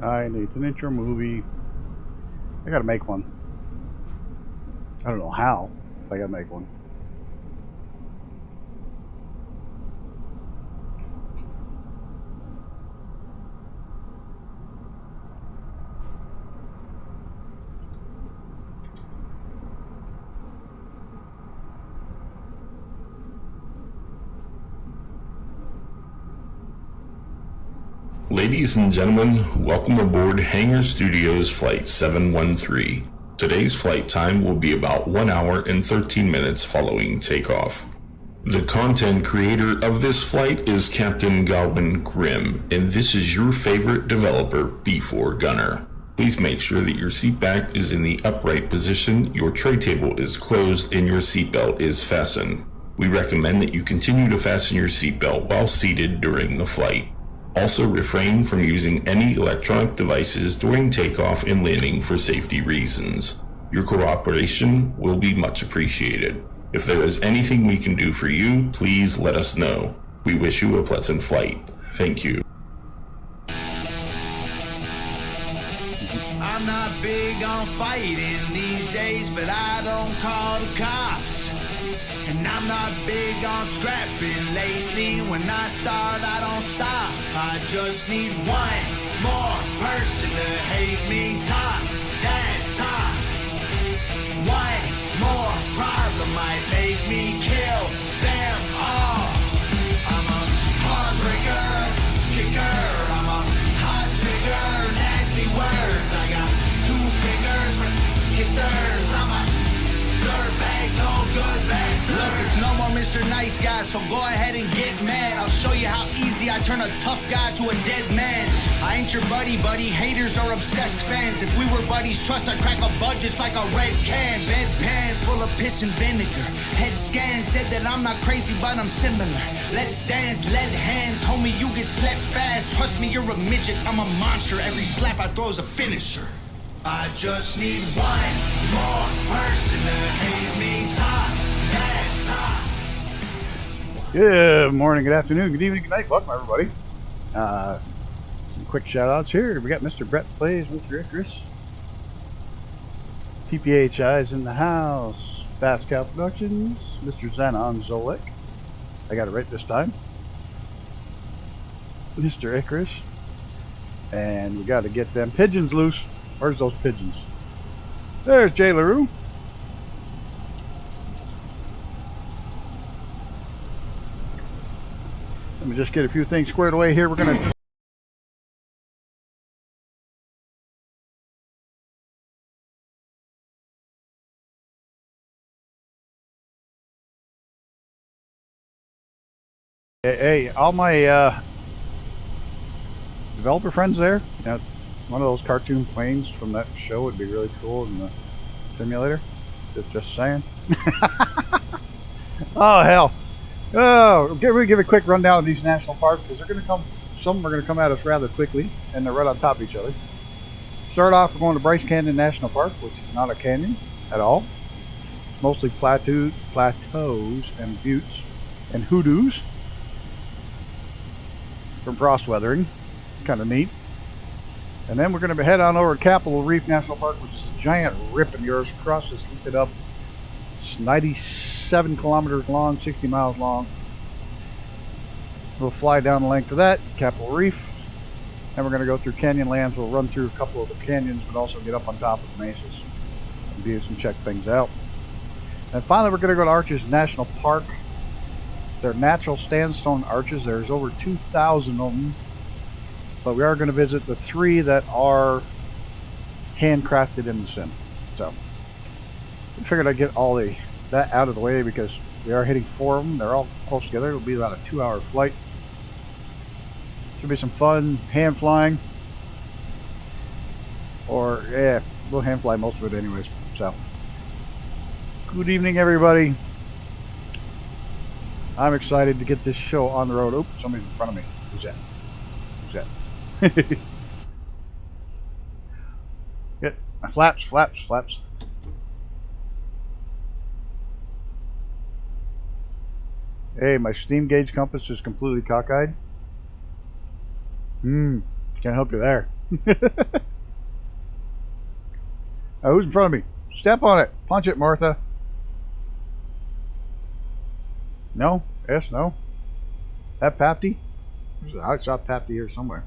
I need an intro movie. I gotta make one. I don't know how, but I gotta make one. Ladies and gentlemen, welcome aboard Hangar Studios Flight 713. Today's flight time will be about 1 hour and 13 minutes following takeoff. The content creator of this flight is Captain Godwin Grimm, and this is your favorite developer, B4 Gunner. Please make sure that your seat back is in the upright position, your tray table is closed, and your seatbelt is fastened. We recommend that you continue to fasten your seatbelt while seated during the flight. Also refrain from using any electronic devices during takeoff and landing for safety reasons. Your cooperation will be much appreciated. If there is anything we can do for you, please let us know. We wish you a pleasant flight. Thank you. I'm not big on fighting these days, but I don't call the cops. And I'm not big on scrapping lately. When I start, I don't stop. I just need one more person to hate me. Talk that talk. One more problem might make me kill them all. I'm a heartbreaker, kicker. I'm a hot trigger, nasty words. I got 2 fingers for kissers. I'm a dirtbag, no good bastard. Look, it's no more Mr. Nice Guy, so go ahead and get mad. I'll show you how easy I turn a tough guy to a dead man. I ain't your buddy. Haters are obsessed fans. If we were buddies, trust I'd crack a bud just like a red can. Bedpan full of piss and vinegar. Head scan said that I'm not crazy, but I'm similar. Let's dance, lead hands, homie, you get slept fast. Trust me, you're a midget, I'm a monster. Every slap I throw is a finisher. I just need one more person to hate me. Talk that talk. Good morning, good afternoon, good evening, good night. Welcome, everybody. Some quick shout outs here. We got Mr. Brett Plays, Mr. Icarus. TPHI is in the house. Fast Cow Productions, Mr. Zenon Zolek. I got it right this time. Mr. Icarus. And we got to get them pigeons loose. Where's those pigeons? There's Jay LaRue. Let me just get a few things squared away here. We're going to... Hey, all my developer friends there, you know, one of those cartoon planes from that show would be really cool in the simulator. Just saying. Oh, hell. Oh, we give a quick rundown of these national parks because they're going to come. Some of them are going to come at us rather quickly, and they're right on top of each other. Start off, we're going to Bryce Canyon National Park, which is not a canyon at all. It's mostly plateaus and buttes and hoodoos from frost weathering. Kind of neat. And then we're going to head on over to Capitol Reef National Park, which is a giant rip in yours across this, looked it up. It's 97 kilometers long, 60 miles long. We'll fly down the length of that, Capitol Reef. And we're going to go through canyon lands. We'll run through a couple of the canyons, but also get up on top of the mesas and view and check things out. And finally, we're going to go to Arches National Park. They're natural sandstone arches. There's over 2,000 of them. but we are going to visit the 3 that are handcrafted in the sim. So I figured I'd get all that out of the way because we are hitting 4 of them. They're all close together. It'll be about a 2-hour flight. Should be some fun hand flying. Or, yeah, we'll hand fly most of it anyways. So, good evening, everybody. I'm excited to get this show on the road. Oops, somebody's in front of me. Who's that? Who's that? Get flaps, flaps, flaps. Hey, my steam gauge compass is completely cockeyed. Can't help you there. Who's in front of me? Step on it. Punch it, Martha. No? Yes, no? That Papty? I saw Papty here somewhere.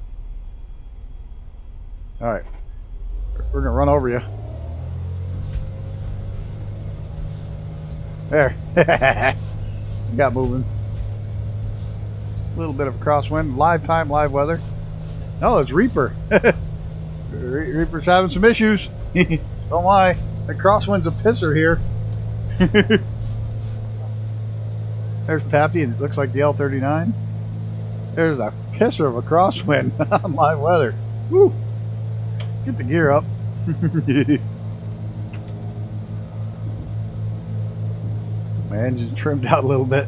Alright. We're gonna run over you. There. Got moving. A little bit of a crosswind. Live time, live weather. No, it's Reaper. Reaper's having some issues. Don't lie. The crosswind's a pisser here. There's Papty, and it looks like the L39. There's a pisser of a crosswind on live weather. Woo! Get the gear up. My engine trimmed out a little bit.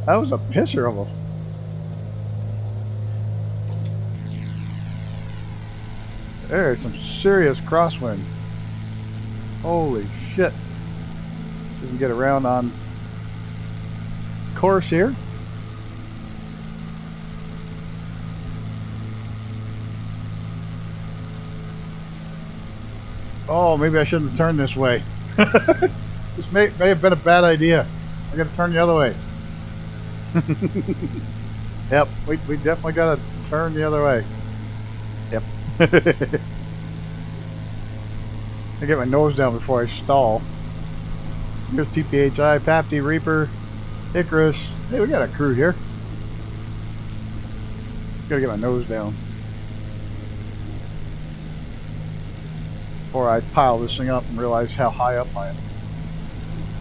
That was a pisser of a... There's some serious crosswind. Holy shit. We can get around on course here. Oh, maybe I shouldn't have turned this way. This may have been a bad idea. I gotta turn the other way. Yep, we definitely gotta turn the other way. Yep. I get my nose down before I stall. Here's TPHI, Papty, Reaper, Icarus. Hey, we got a crew here. Gotta get my nose down before I pile this thing up and realize how high up I am.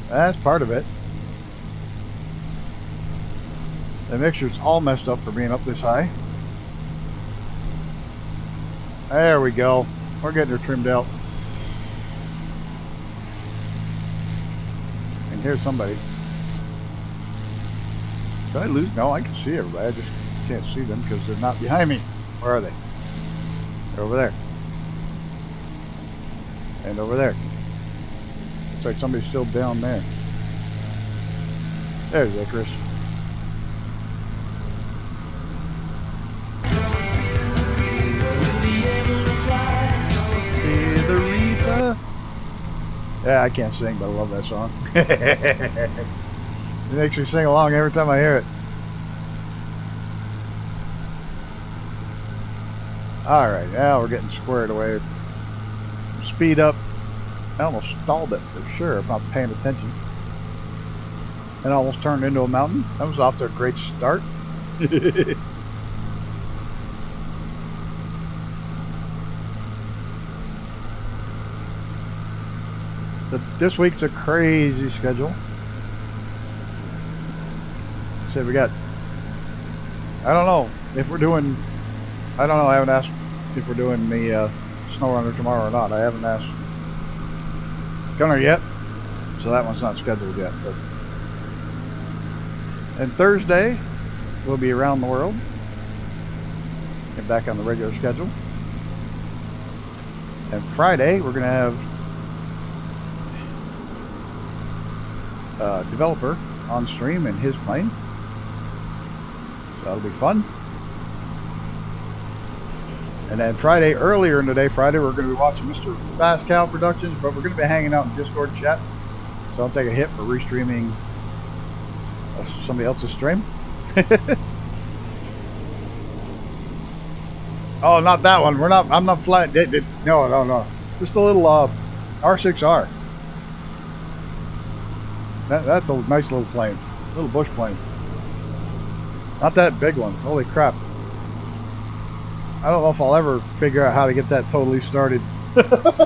That's part of it. The mixture's all messed up for being up this high. There we go. We're getting her trimmed out. And here's somebody. Did I lose? No, I can see everybody. I just can't see them because they're not behind me. Where are they? They're over there. And over there. Looks like somebody's still down there. There's Icarus. The Reef. Yeah, I can't sing, but I love that song. It makes me sing along every time I hear it. Alright, now we're getting squared away. Speed up. I almost stalled it for sure if not paying attention. And almost turned into a mountain. That was off to a great start. This week's a crazy schedule. So we got, I don't know if we're doing, I don't know, I haven't asked if we're doing the snow runner tomorrow or not. I haven't asked Gunner yet, so that one's not scheduled yet. But and Thursday we'll be around the world, get back on the regular schedule. And Friday we're gonna have developer on stream in his plane, so that'll be fun. And then Friday, earlier in the day, Friday, we're going to be watching Mr. Fast Cow Productions, but we're going to be hanging out in Discord chat, so I'll take a hit for restreaming somebody else's stream. Oh, not that one. I'm not flying. No. Just a little R6R. That's a nice little plane. Little bush plane. Not that big one. Holy crap. I don't know if I'll ever figure out how to get that totally started. If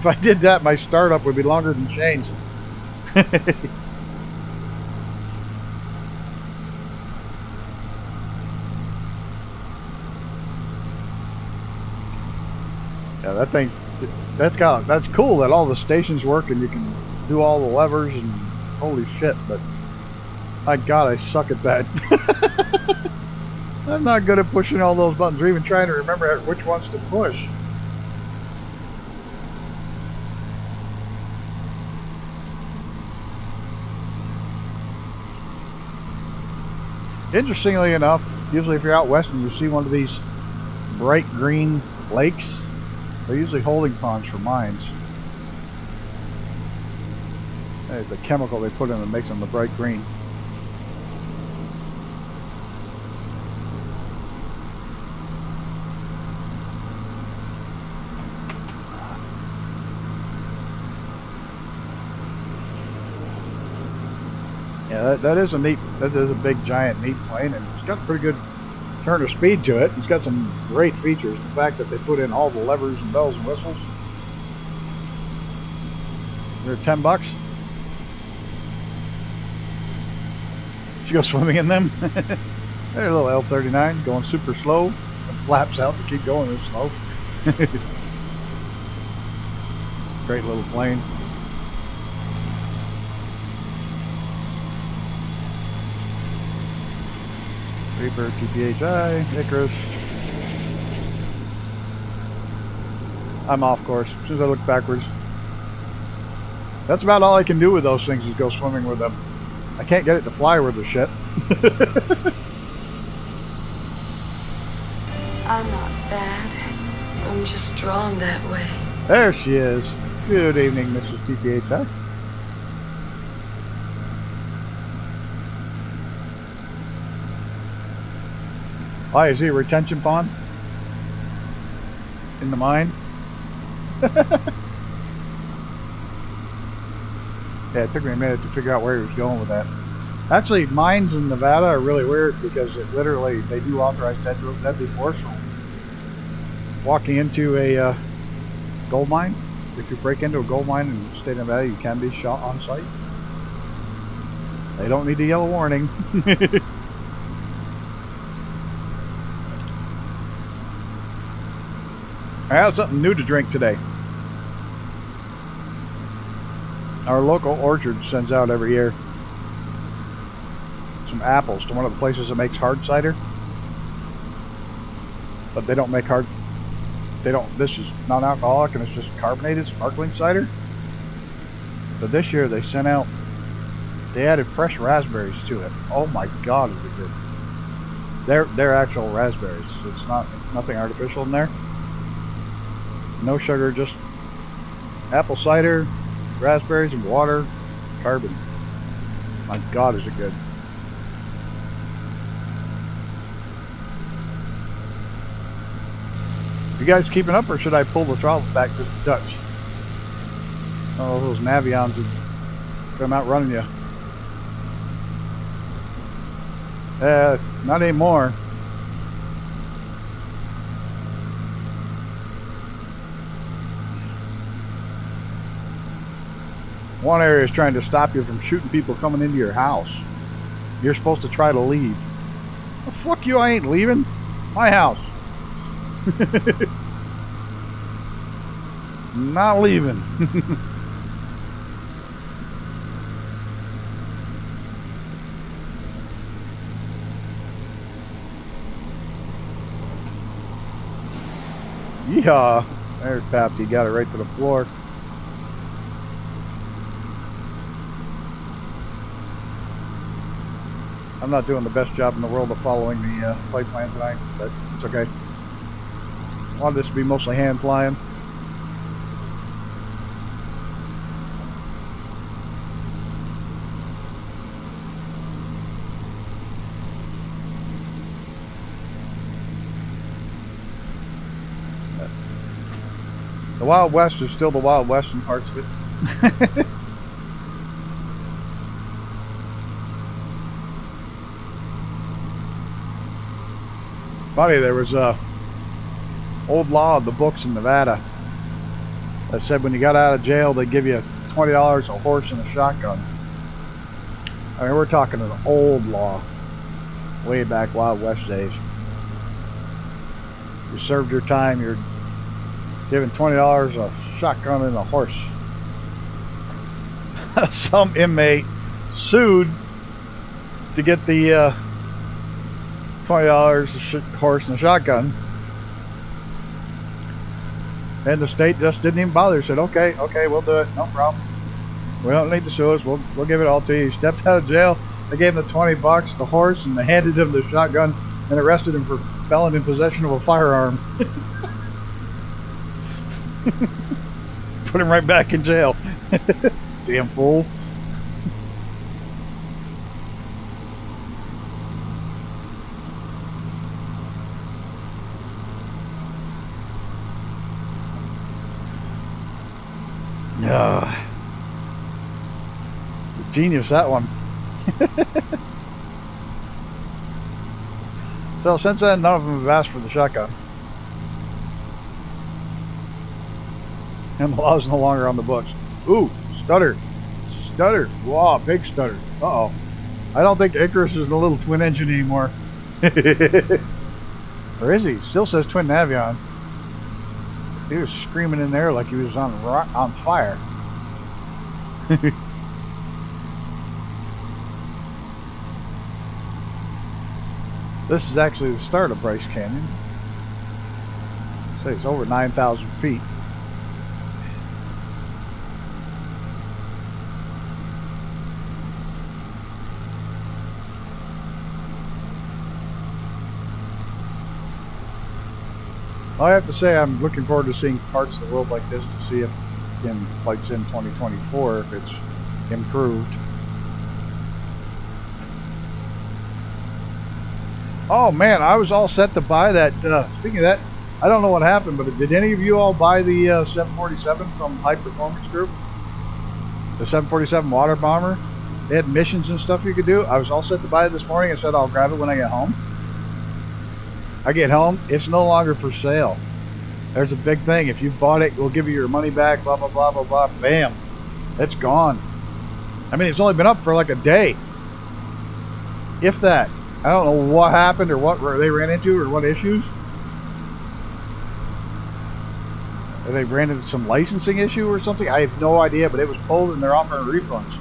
I did that, my startup would be longer than Shane's. Yeah, that thing, that's cool that all the stations work and you can do all the levers and holy shit, but my God, I suck at that. I'm not good at pushing all those buttons or even trying to remember which ones to push. Interestingly enough, usually if you're out west and you see one of these bright green lakes, they're usually holding ponds for mines. There's the chemical they put in that makes them the bright green. Yeah, that is a big giant neat plane, and it's got a pretty good turn of speed to it. It's got some great features. The fact that they put in all the levers and bells and whistles. They're $10. Should go swimming in them. There's a little L-39 going super slow and flaps out to keep going this slow. Great little plane. Reaper, TPHI, Icarus. I'm off course as soon as I look backwards. That's about all I can do with those things is go swimming with them. I can't get it to fly with the shit. I'm not bad. I'm just drawn that way. There she is. Good evening, Mrs. TPHI. Why, is he a retention pond? In the mine? Yeah, it took me a minute to figure out where he was going with that. Actually, mines in Nevada are really weird because it literally, they do authorize deadly force from walking into a gold mine. If you break into a gold mine in the state of Nevada, you can be shot on site. They don't need a yellow warning. I had something new to drink today. Our local orchard sends out every year some apples to one of the places that makes hard cider. But they don't make this is non-alcoholic and it's just carbonated sparkling cider. But this year they added fresh raspberries to it. Oh my God, is it good. They're actual raspberries. It's nothing artificial in there. No sugar, just apple cider, raspberries and water, carbon. My God, is it good. You guys keeping up, or should I pull the throttle back just a touch? Oh, those Navions would come out running you. Not anymore. One area is trying to stop you from shooting people coming into your house. You're supposed to try to leave. Well, fuck you, I ain't leaving. My house. Not leaving. Yeehaw. There's Pappy, got it right to the floor. I'm not doing the best job in the world of following the flight plan tonight, but it's okay. I wanted this to be mostly hand flying. The Wild West is still the Wild West in parts of it. funny. There was a old law in the books in Nevada that said when you got out of jail, they give you $20, a horse, and a shotgun. I mean, we're talking an old law, way back Wild West days. You served your time, you're given $20, a shotgun, and a horse. Some inmate sued to get the $20, a horse, and a shotgun. And the state just didn't even bother. Said, okay, we'll do it. No problem. We don't need to sue us. We'll give it all to you. He stepped out of jail. They gave him the $20, the horse, and they handed him the shotgun and arrested him for felon in possession of a firearm. Put him right back in jail. Damn fool. Genius, that one. So since then, none of them have asked for the shotgun. And the law's no longer on the books. Ooh, stutter. Stutter. Wow, big stutter. Uh-oh. I don't think Icarus is the little twin engine anymore. Or is he? Still says twin Navion. He was screaming in there like he was on fire. This is actually the start of Bryce Canyon. So it's over 9,000 feet. I have to say I'm looking forward to seeing parts of the world like this to see if in Flight Sim 2024 if it's improved. Oh man, I was all set to buy that. Speaking of that, I don't know what happened, but did any of you all buy the 747 from High Performance Group? The 747 water bomber? They had missions and stuff you could do. I was all set to buy it this morning and said I'll grab it when I get home. I get home, it's no longer for sale. There's a big thing. If you bought it, we'll give you your money back, blah, blah, blah, blah, blah. Bam. It's gone. I mean, it's only been up for like a day. If that. I don't know what happened or what they ran into or what issues. Or they ran into some licensing issue or something. I have no idea, but it was pulled and they're offering refunds.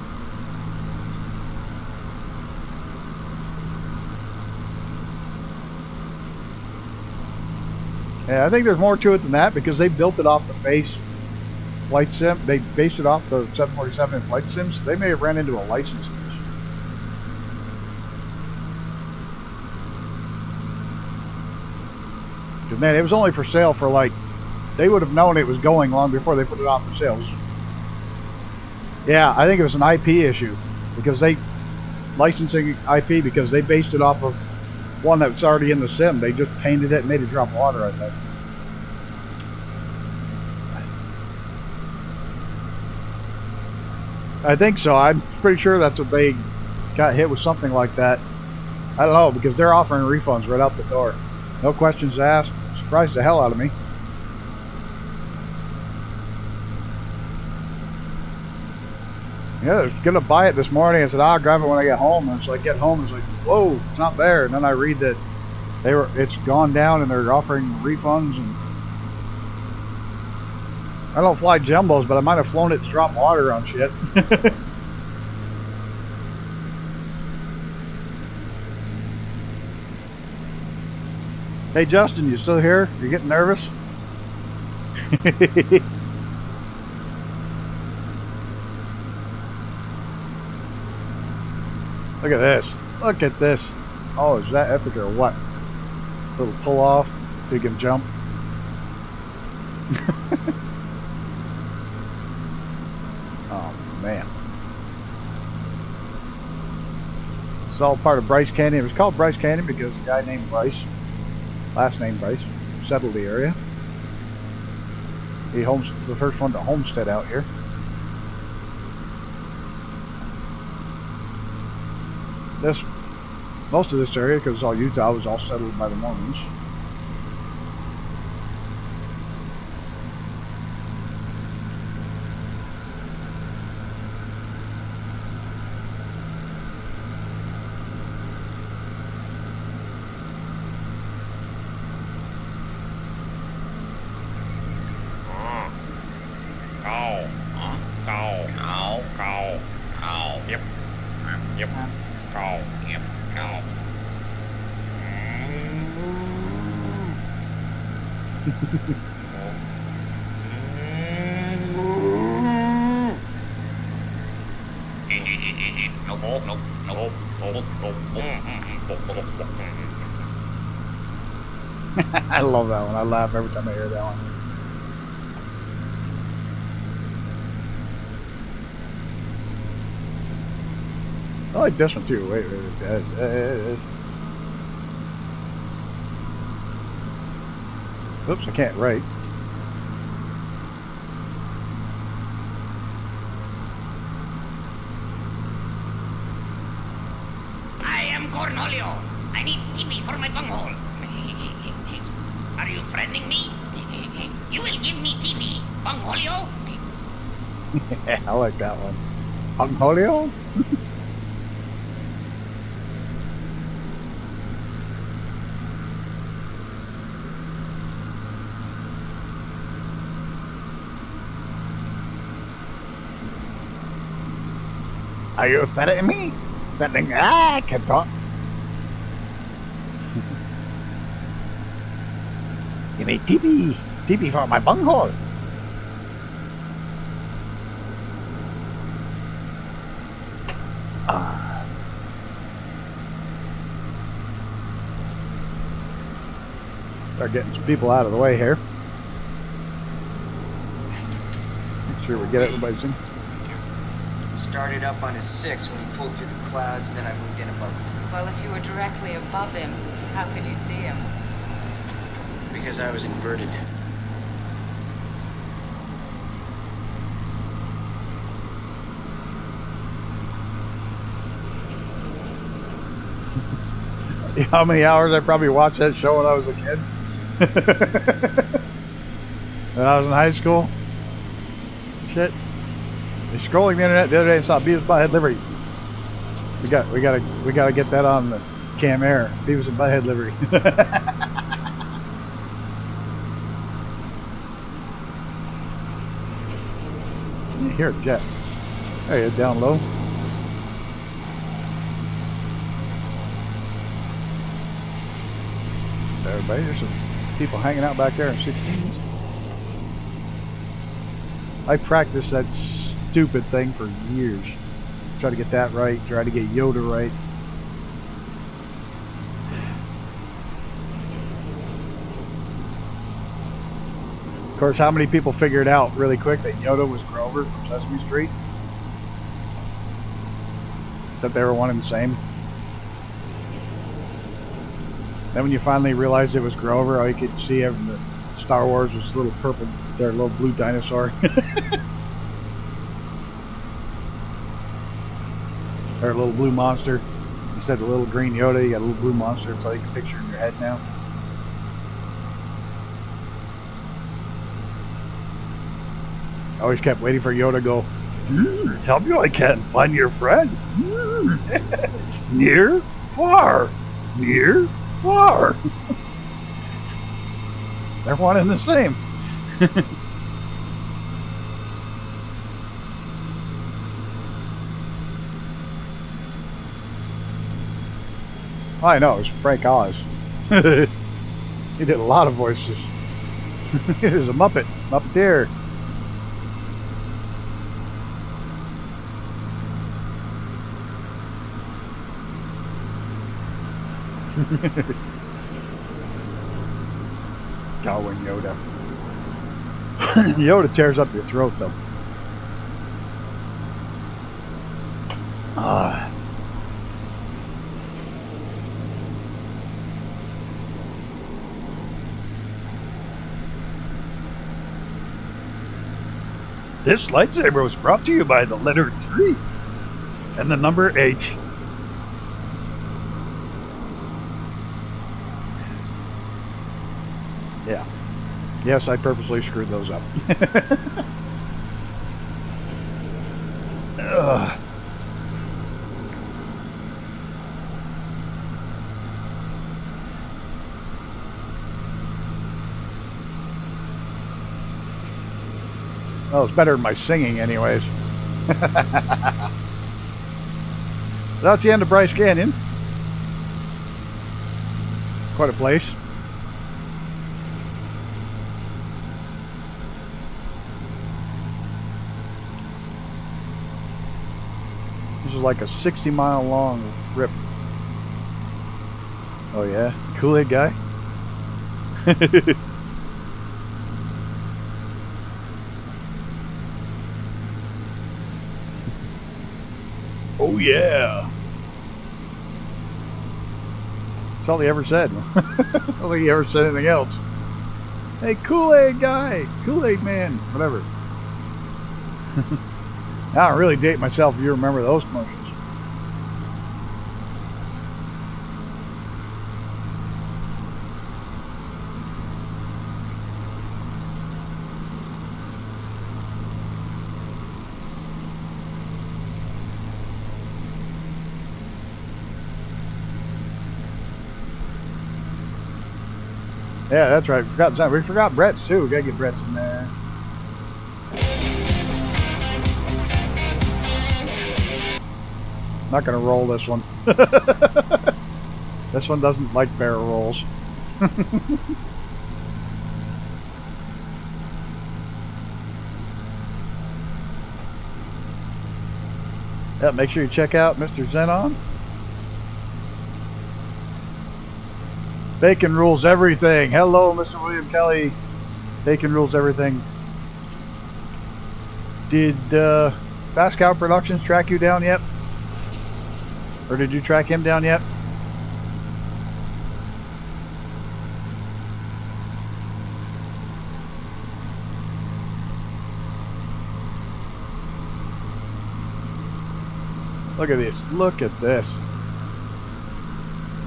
Yeah, I think there's more to it than that because they built it off the base flight sim. They based it off the 747 flight sims. They may have ran into a licensing issue. Because man, it was only for sale for like, they would have known it was going long before they put it on for sale. Yeah, I think it was an IP issue because they licensing IP because they based it off of one that's already in the sim. They just painted it and made it drop water, I think. I think so. I'm pretty sure that's what they got hit with, something like that. I don't know, because they're offering refunds right out the door. No questions asked. Surprised the hell out of me. Yeah, I was gonna buy it this morning. I said, I'll grab it when I get home. And so I get home and it's like, whoa, it's not there. And then I read that it's gone down and they're offering refunds. And I don't fly jumbos, but I might have flown it to drop water on shit. Hey Justin, you still here? You getting nervous? Look at this. Look at this. Oh, is that epic or what? Little pull off so you can jump. Oh man. It's all part of Bryce Canyon. It was called Bryce Canyon because a guy named Bryce, last name Bryce, settled the area. He the first one to homestead out here. Most of this area, because it's all Utah, was all settled by the Mormons. cow. Yep, cow. I love that one. I laugh every time I hear that one. I like this one too. Wait. Oops, I can't write. I am Cornholio. I need Timmy for my bunghole. Are you threatening me? You will give me Timmy, Bungholio? Yeah, I like that one. Bungholio? Are you threatening me? Threatening? I can talk. You need TP for my bunghole. Start getting some people out of the way here. Make sure we get everybody's in. Started up on his 6 when he pulled through the clouds, and then I moved in above him. Well, if you were directly above him, how could you see him? Because I was inverted. You know how many hours I probably watched that show when I was a kid? When I was in high school? Shit. I was scrolling the internet the other day and saw Beavis Butthead Livery. We gotta get that on the Cam Air. Beavis and Butthead Livery. You hear it, Jet. There he is, down low. Everybody, there's some people hanging out back there in 16s. I practiced that stupid thing for years. Try to get that right, try to get Yoda right. Of course, how many people figured out really quick that Yoda was Grover from Sesame Street? That they were one and the same. Then when you finally realized it was Grover, all you could see of the Star Wars was a little purple, their little blue dinosaur. Or a little blue monster. Instead of a little green Yoda, you got a little blue monster. It's all you can picture in your head now. I always kept waiting for Yoda to go, tell me I can't find your friend. Near, far. Near, far. They're one and the same. I know, it was Frank Oz. He did a lot of voices. He was a Muppet, Muppeteer. Going Yoda. Yoda tears up your throat, though. This lightsaber was brought to you by the letter 3 and the number H. Yeah. Yes, I purposely screwed those up. Ugh. Well, it's better than my singing anyways. That's the end of Bryce Canyon. Quite a place. This is like a 60-mile long rip. Oh yeah, Kool-Aid guy. Oh yeah. That's all he ever said. I don't think he ever said anything else. Hey, Kool-Aid guy, Kool-Aid man, whatever. I don't really date myself if you remember those commercials. Yeah, that's right. We forgot Brett's too. We gotta get Brett's in there. Not gonna roll this one. This one doesn't like barrel rolls. Yeah, make sure you check out Mr. Zenon. Bacon rules everything. Hello, Mr. William Kelly. Bacon rules everything. Did Fast Cow Productions track you down yet? Or did you track him down yet? Look at this. Look at this.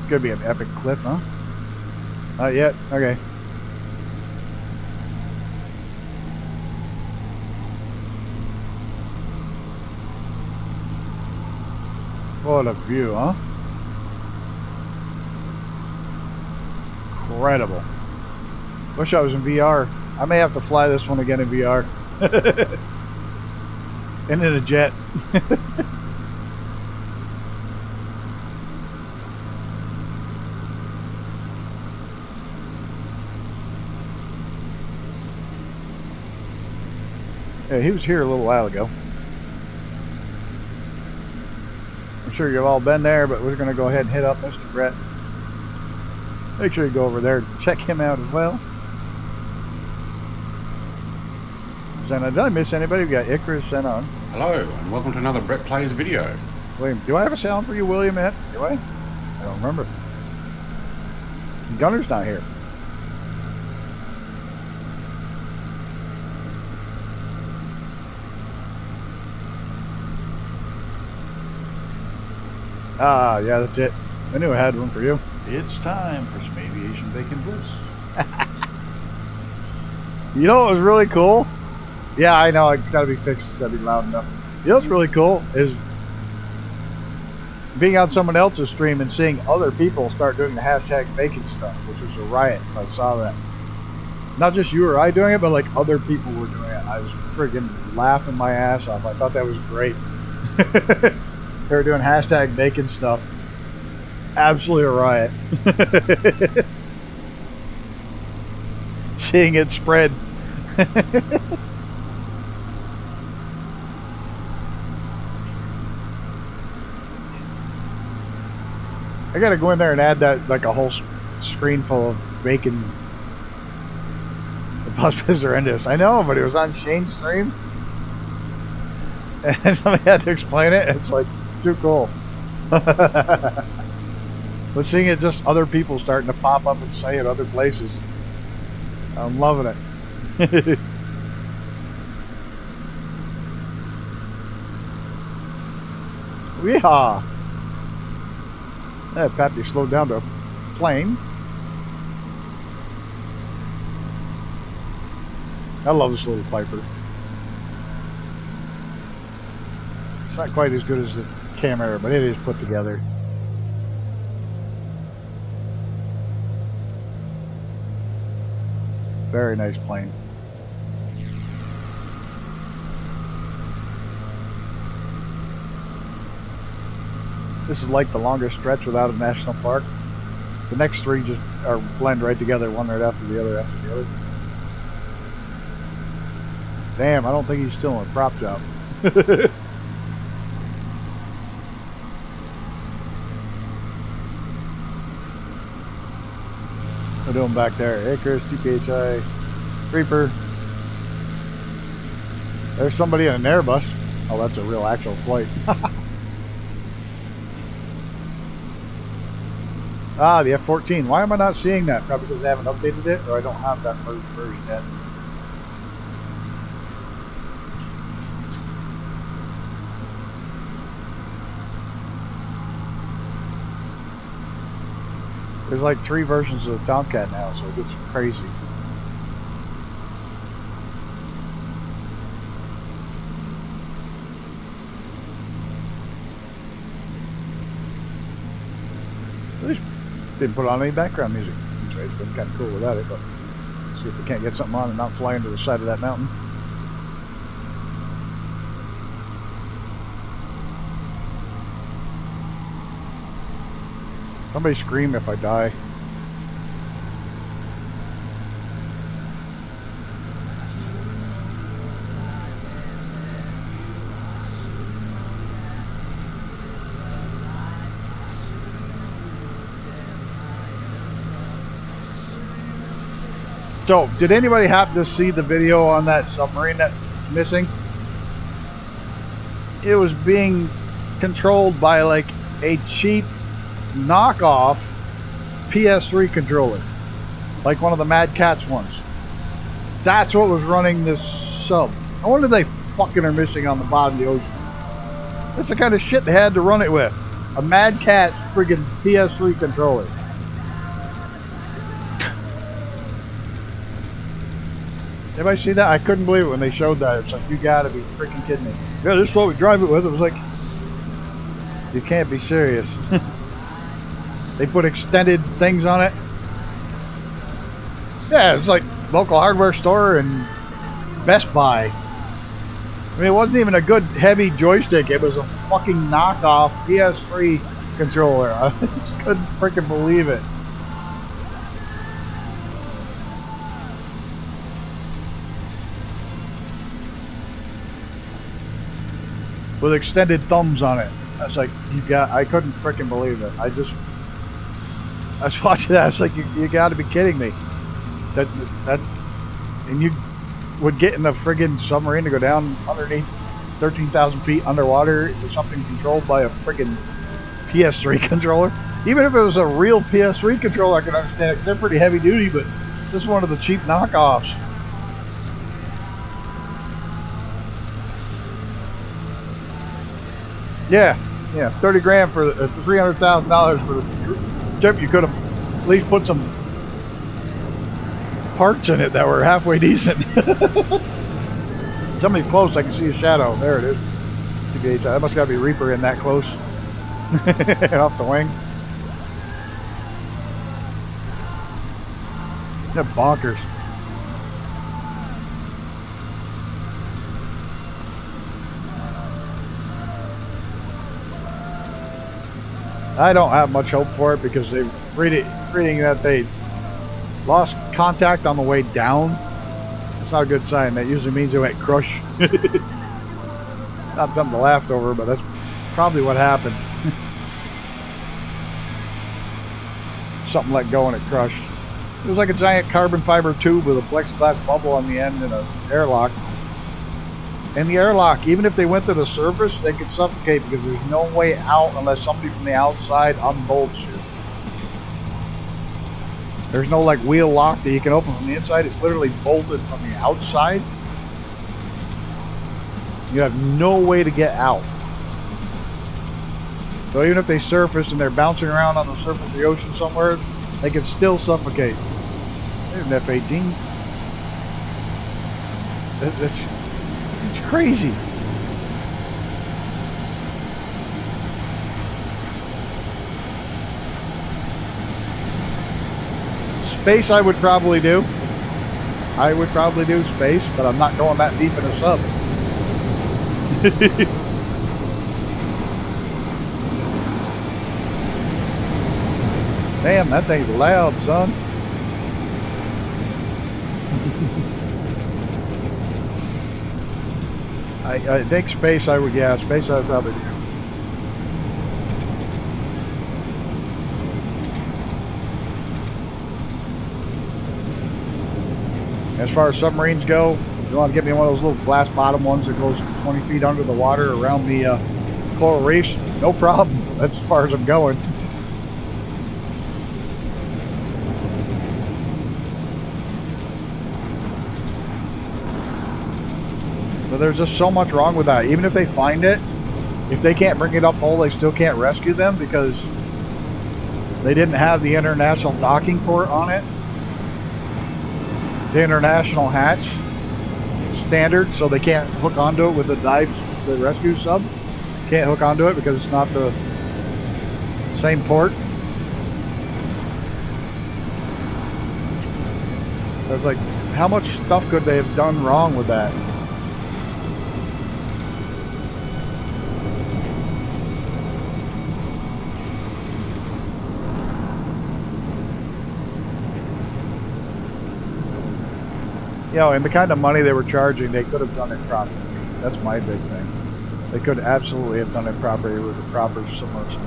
It's gonna be an epic clip, huh? Not yet? Okay. What a view, huh? Incredible. Wish I was in VR. I may have to fly this one again in VR. And in a jet. Yeah, he was here a little while ago. I'm sure you've all been there, but we're going to go ahead and hit up Mr. Brett. Make sure you go over there and check him out as well. Did I miss anybody? We got Icarus sent on. Hello, and welcome to another Brett Plays video. William, do I have a sound for you, William, yet? Do I? I don't remember. Gunner's not here. Ah, yeah, that's it. I knew I had one for you. It's time for some aviation bacon bliss. You know what was really cool? Yeah, I know, it's got to be fixed. It's got to be loud enough. You know what's really cool is being on someone else's stream and seeing other people start doing the hashtag bacon stuff, which was a riot. I saw that. Not just you or I doing it, but like other people were doing it. I was friggin' laughing my ass off. I thought that was great. They were doing hashtag bacon stuff. Absolutely a riot. Seeing it spread. I gotta go in there and add that, like a whole screen full of bacon. The bus is horrendous. I know, but it was on Shane's stream. And somebody had to explain it. It's like, too cool. But seeing it, just other people starting to pop up and say it other places. I'm loving it. Yeehaw! That Pappy slowed down to a plane. I love this little Piper. It's not quite as good as the camera, but it is put together. Very nice plane. This is like the longest stretch without a national park. The next three just are blend right together, one right after the other after the other. Damn, I don't think he's still in a prop job. We're doing back there. Hey Chris, TPHI, Reaper. There's somebody in an Airbus. Oh, that's a real actual flight. Ah, the F-14. Why am I not seeing that? Probably because they haven't updated it, or I don't have that merged version yet. There's like 3 versions of the Tomcat now, so it gets crazy. At least didn't put on any background music. It's been kind of cool without it, but let's see if we can't get something on and not fly into the side of that mountain. Somebody scream if I die. So, did anybody happen to see the video on that submarine that's missing? It was being controlled by like a cheap knockoff PS3 controller, like one of the Mad Catz ones. That's what was running this sub. I wonder if they fucking are missing on the bottom of the ocean. That's the kind of shit they had to run it with. A Mad Catz friggin' PS3 controller. Anybody see that? I couldn't believe it when they showed that. It's like, you gotta be freaking kidding me. Yeah, this is what we drive it with. It was like, you can't be serious. They put extended things on it. Yeah, it's like local hardware store and Best Buy. I mean, it wasn't even a good heavy joystick. It was a fucking knockoff PS3 controller. I just couldn't freaking believe it. With extended thumbs on it. I was like, I couldn't freaking believe it. I was watching that. I was like, you got to be kidding me. And you would get in a friggin' submarine to go down underneath 13,000 feet underwater with something controlled by a friggin' PS3 controller. Even if it was a real PS3 controller, I could understand it, because they're pretty heavy duty, but this is one of the cheap knockoffs. Yeah, 30 grand for $300,000 for the chip. You could have at least put some parts in it that were halfway decent. Somebody's close. I can see a shadow. There it is. That must got to be Reaper in that close. Off the wing. They're bonkers. I don't have much hope for it because they're reading that they lost contact on the way down. That's not a good sign. That usually means they went crush. Not something to laugh over, but that's probably what happened. Something let go and it crushed. It was like a giant carbon fiber tube with a plexiglass bubble on the end and an airlock. And the airlock, even if they went to the surface, they could suffocate because there's no way out unless somebody from the outside unbolts you. There's no like wheel lock that you can open from the inside. It's literally bolted from the outside. You have no way to get out. So even if they surface and they're bouncing around on the surface of the ocean somewhere, they can still suffocate. There's an F-18. It's crazy. Space I would probably do. I would probably do space, but I'm not going that deep in a sub. Damn, that thing's loud, son. I think space I would, yeah, space I would probably do. As far as submarines go, if you want to get me one of those little glass bottom ones that goes 20 feet under the water around the coral reefs, no problem. That's as far as I'm going. But there's just so much wrong with that. Even if they find it, if they can't bring it up whole, they still can't rescue them because they didn't have the international docking port on it. The international hatch standard, so they can't hook onto it with the rescue sub. Can't hook onto it because it's not the same port. I was like, how much stuff could they have done wrong with that? You know, and the kind of money they were charging, they could have done it properly. That's my big thing. They could absolutely have done it properly with the proper submersible.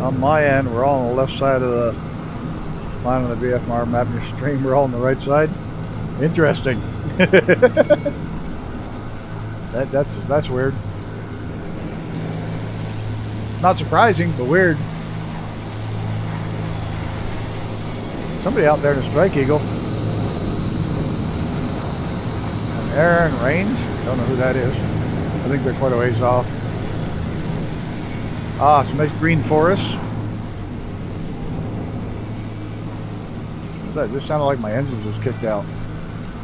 On my end, we're all on the left side of the line on the VFR map in your stream. We're all on the right side. Interesting. That's weird. Not surprising, but weird. Somebody out there in a Strike Eagle. An Aaron Range. Don't know who that is. I think they're quite a ways off. Ah, some nice green forest. That just sounded like my engine was kicked out.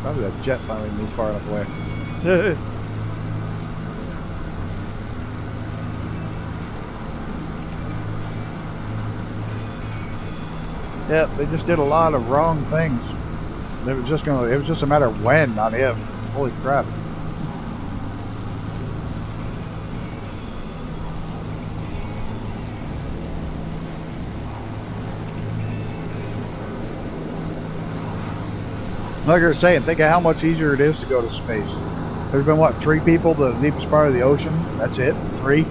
Probably that jet finally moved far enough away. Yeah, they just did a lot of wrong things. It was just a matter of when, not if. Holy crap. Like I was saying, think of how much easier it is to go to space. There's been, what, 3 people to the deepest part of the ocean? That's it? 3?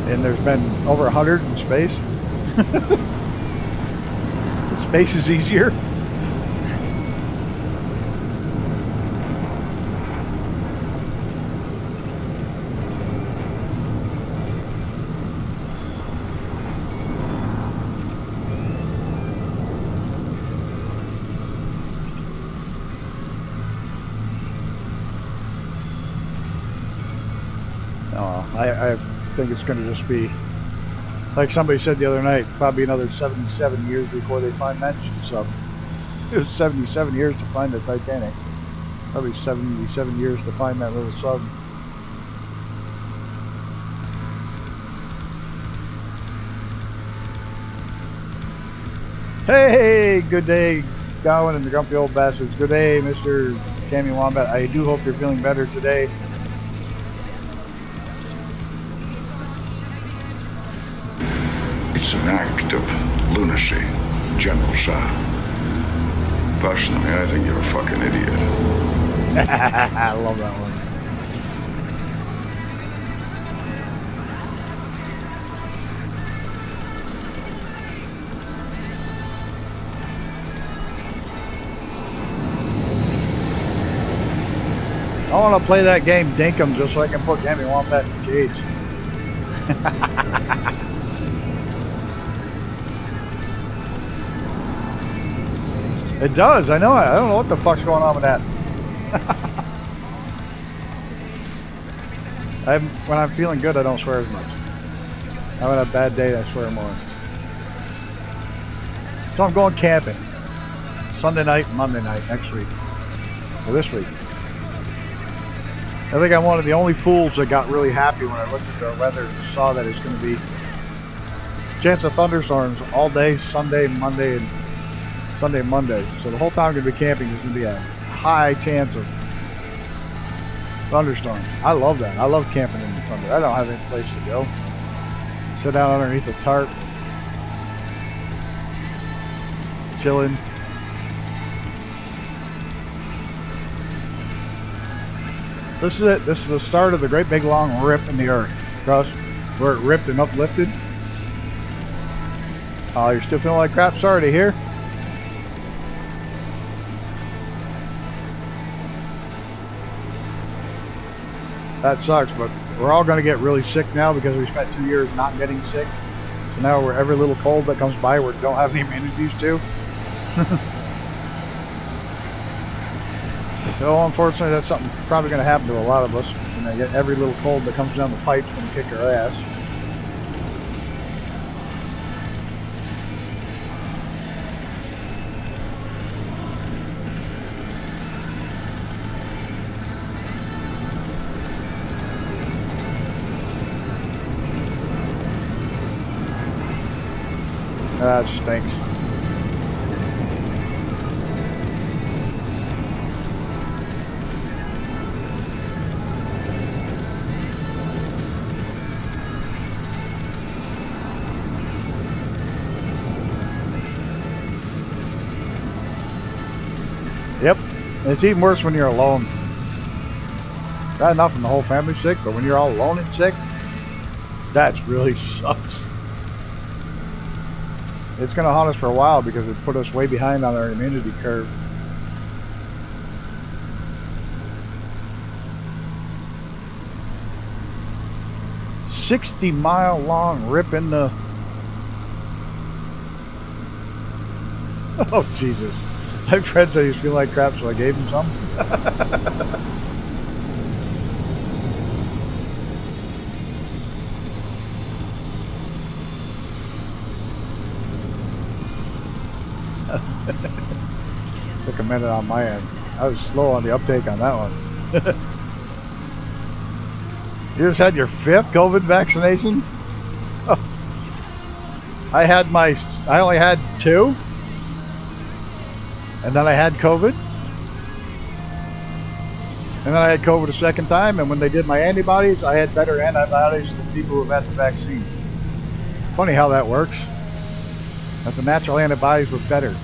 And there's been over 100 in space. Space is easier. I think it's going to just be, like somebody said the other night, probably another 77 years before they find that sub. It was 77 years to find the Titanic. Probably 77 years to find that little sub. Hey, good day, Gowan and the Grumpy Old Bastards. Good day, Mr. Cammy Wombat. I do hope you're feeling better today. It's an act of lunacy, General Sir. Personally, I think you're a fucking idiot. I love that one. I want to play that game Dinkum just so I can put Cammy Wombat in the cage. It does, I know. I don't know what the fuck's going on with that. When I'm feeling good, I don't swear as much. I'm on a bad day, I swear more. So I'm going camping. Sunday night, Monday night, next week. Or this week. I think I'm one of the only fools that got really happy when I looked at the weather and saw that it's going to be chance of thunderstorms all day, Sunday, Monday, and Sunday and Monday. So the whole time I'm going to be camping, there's going to be a high chance of thunderstorms. I love that. I love camping in the thunder. I don't have any place to go. Sit down underneath a tarp, chilling. This is it. This is the start of the great big long rip in the earth. Across where it ripped and uplifted. Oh, you're still feeling like crap? Sorry to hear. That sucks, but we're all going to get really sick now because we spent 2 years not getting sick. So now we're every little cold that comes by we don't have any immunities to. So unfortunately, that's something probably going to happen to a lot of us. And they get every little cold that comes down the pipe's going to kick our ass. That stinks. Yep, and it's even worse when you're alone. Bad enough when the whole family's sick, but when you're all alone and sick, that really sucks. It's going to haunt us for a while because it put us way behind on our immunity curve. $60-mile long rip in the... Oh, Jesus. My friend said he was feeling like crap, so I gave him some. Took a minute on my end. I was slow on the uptake on that one. You just had your 5th COVID vaccination? Oh. I only had 2. And then I had COVID. And then I had COVID a second time. And when they did my antibodies, I had better antibodies than people who have had the vaccine. Funny how that works. That the natural antibodies were better.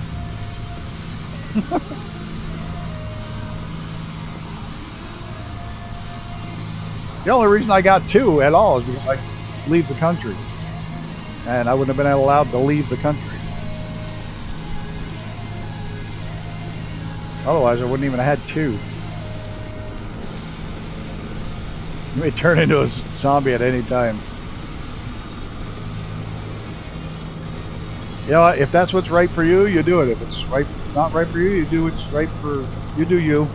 The only reason I got 2 at all is because I leave the country. And I wouldn't have been allowed to leave the country. Otherwise, I wouldn't even have had 2. You may turn into a zombie at any time. You know what? If that's what's right for you, you do it. If it's not right for you, you do what's right for you. Do you?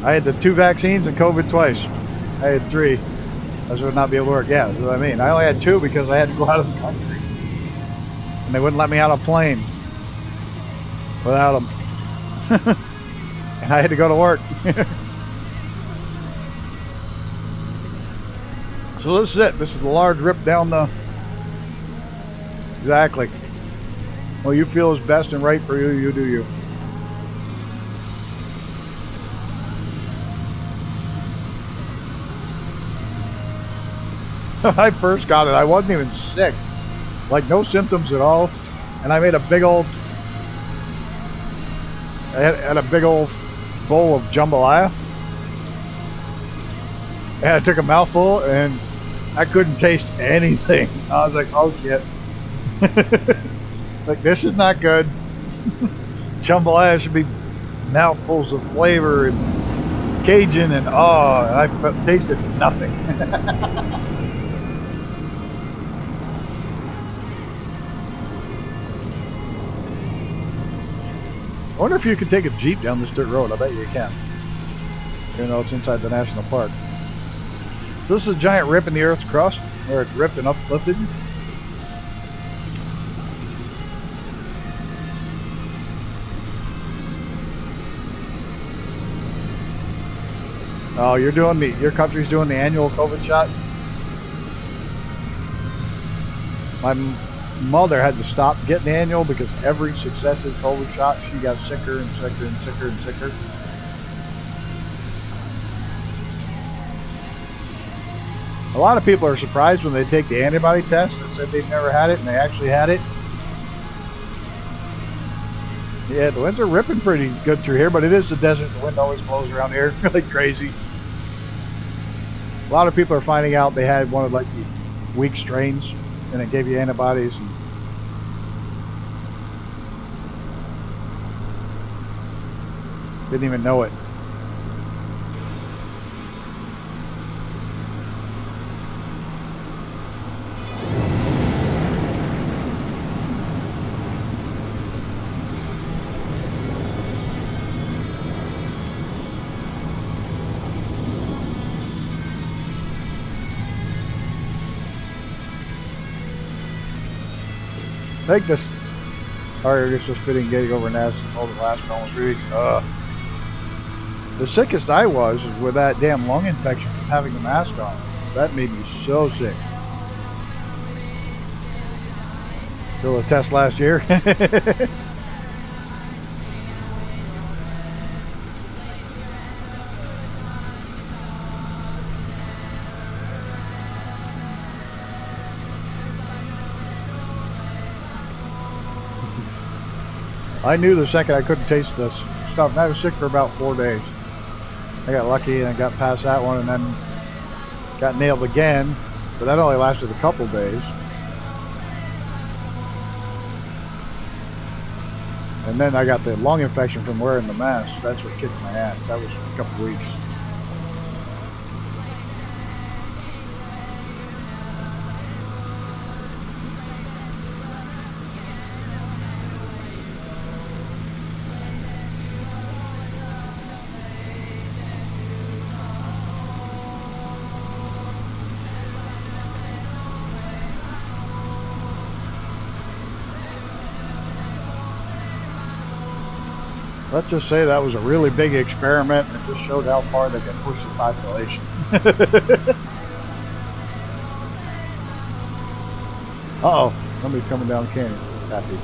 I had the 2 vaccines and COVID twice. I had 3. I would not be able to work. Yeah, that's what I mean. I only had 2 because I had to go out of the country. And they wouldn't let me on a plane without them. And I had to go to work. So this is it. This is the large rip down the... Exactly. Well, you feel is best and right for you, you do you. When I first got it, I wasn't even sick. Like, no symptoms at all. And I made a big old... I had a big old bowl of jambalaya. And I took a mouthful, and I couldn't taste anything. I was like, oh, shit. Like, this is not good. Jambalaya should be mouthfuls of flavor and Cajun, and I tasted nothing. I wonder if you can take a Jeep down this dirt road. I bet you can. Even though it's inside the national park. This is a giant rip in the Earth's crust, where it's ripped and uplifted. Oh, your country's doing the annual COVID shot? My mother had to stop getting the annual because every successive COVID shot, she got sicker and sicker and sicker and sicker. A lot of people are surprised when they take the antibody test and said they've never had it, and they actually had it. Yeah, the winds are ripping pretty good through here, but it is the desert. The wind always blows around here like crazy. A lot of people are finding out they had one of like the weak strains, and it gave you antibodies. And didn't even know it. I think this target is just fitting getting over nest and told it last for almost 3 weeks. The sickest I was with that damn lung infection from having the mask on. That made me so sick. Still a test last year. I knew the second I couldn't taste this stuff, and I was sick for about 4 days. I got lucky and I got past that one, and then got nailed again, but that only lasted a couple days. And then I got the lung infection from wearing the mask. That's what kicked my ass. That was a couple weeks. Let's just say that was a really big experiment, and it just showed how far they can push the population. Uh-oh, somebody's coming down the canyon. Happy.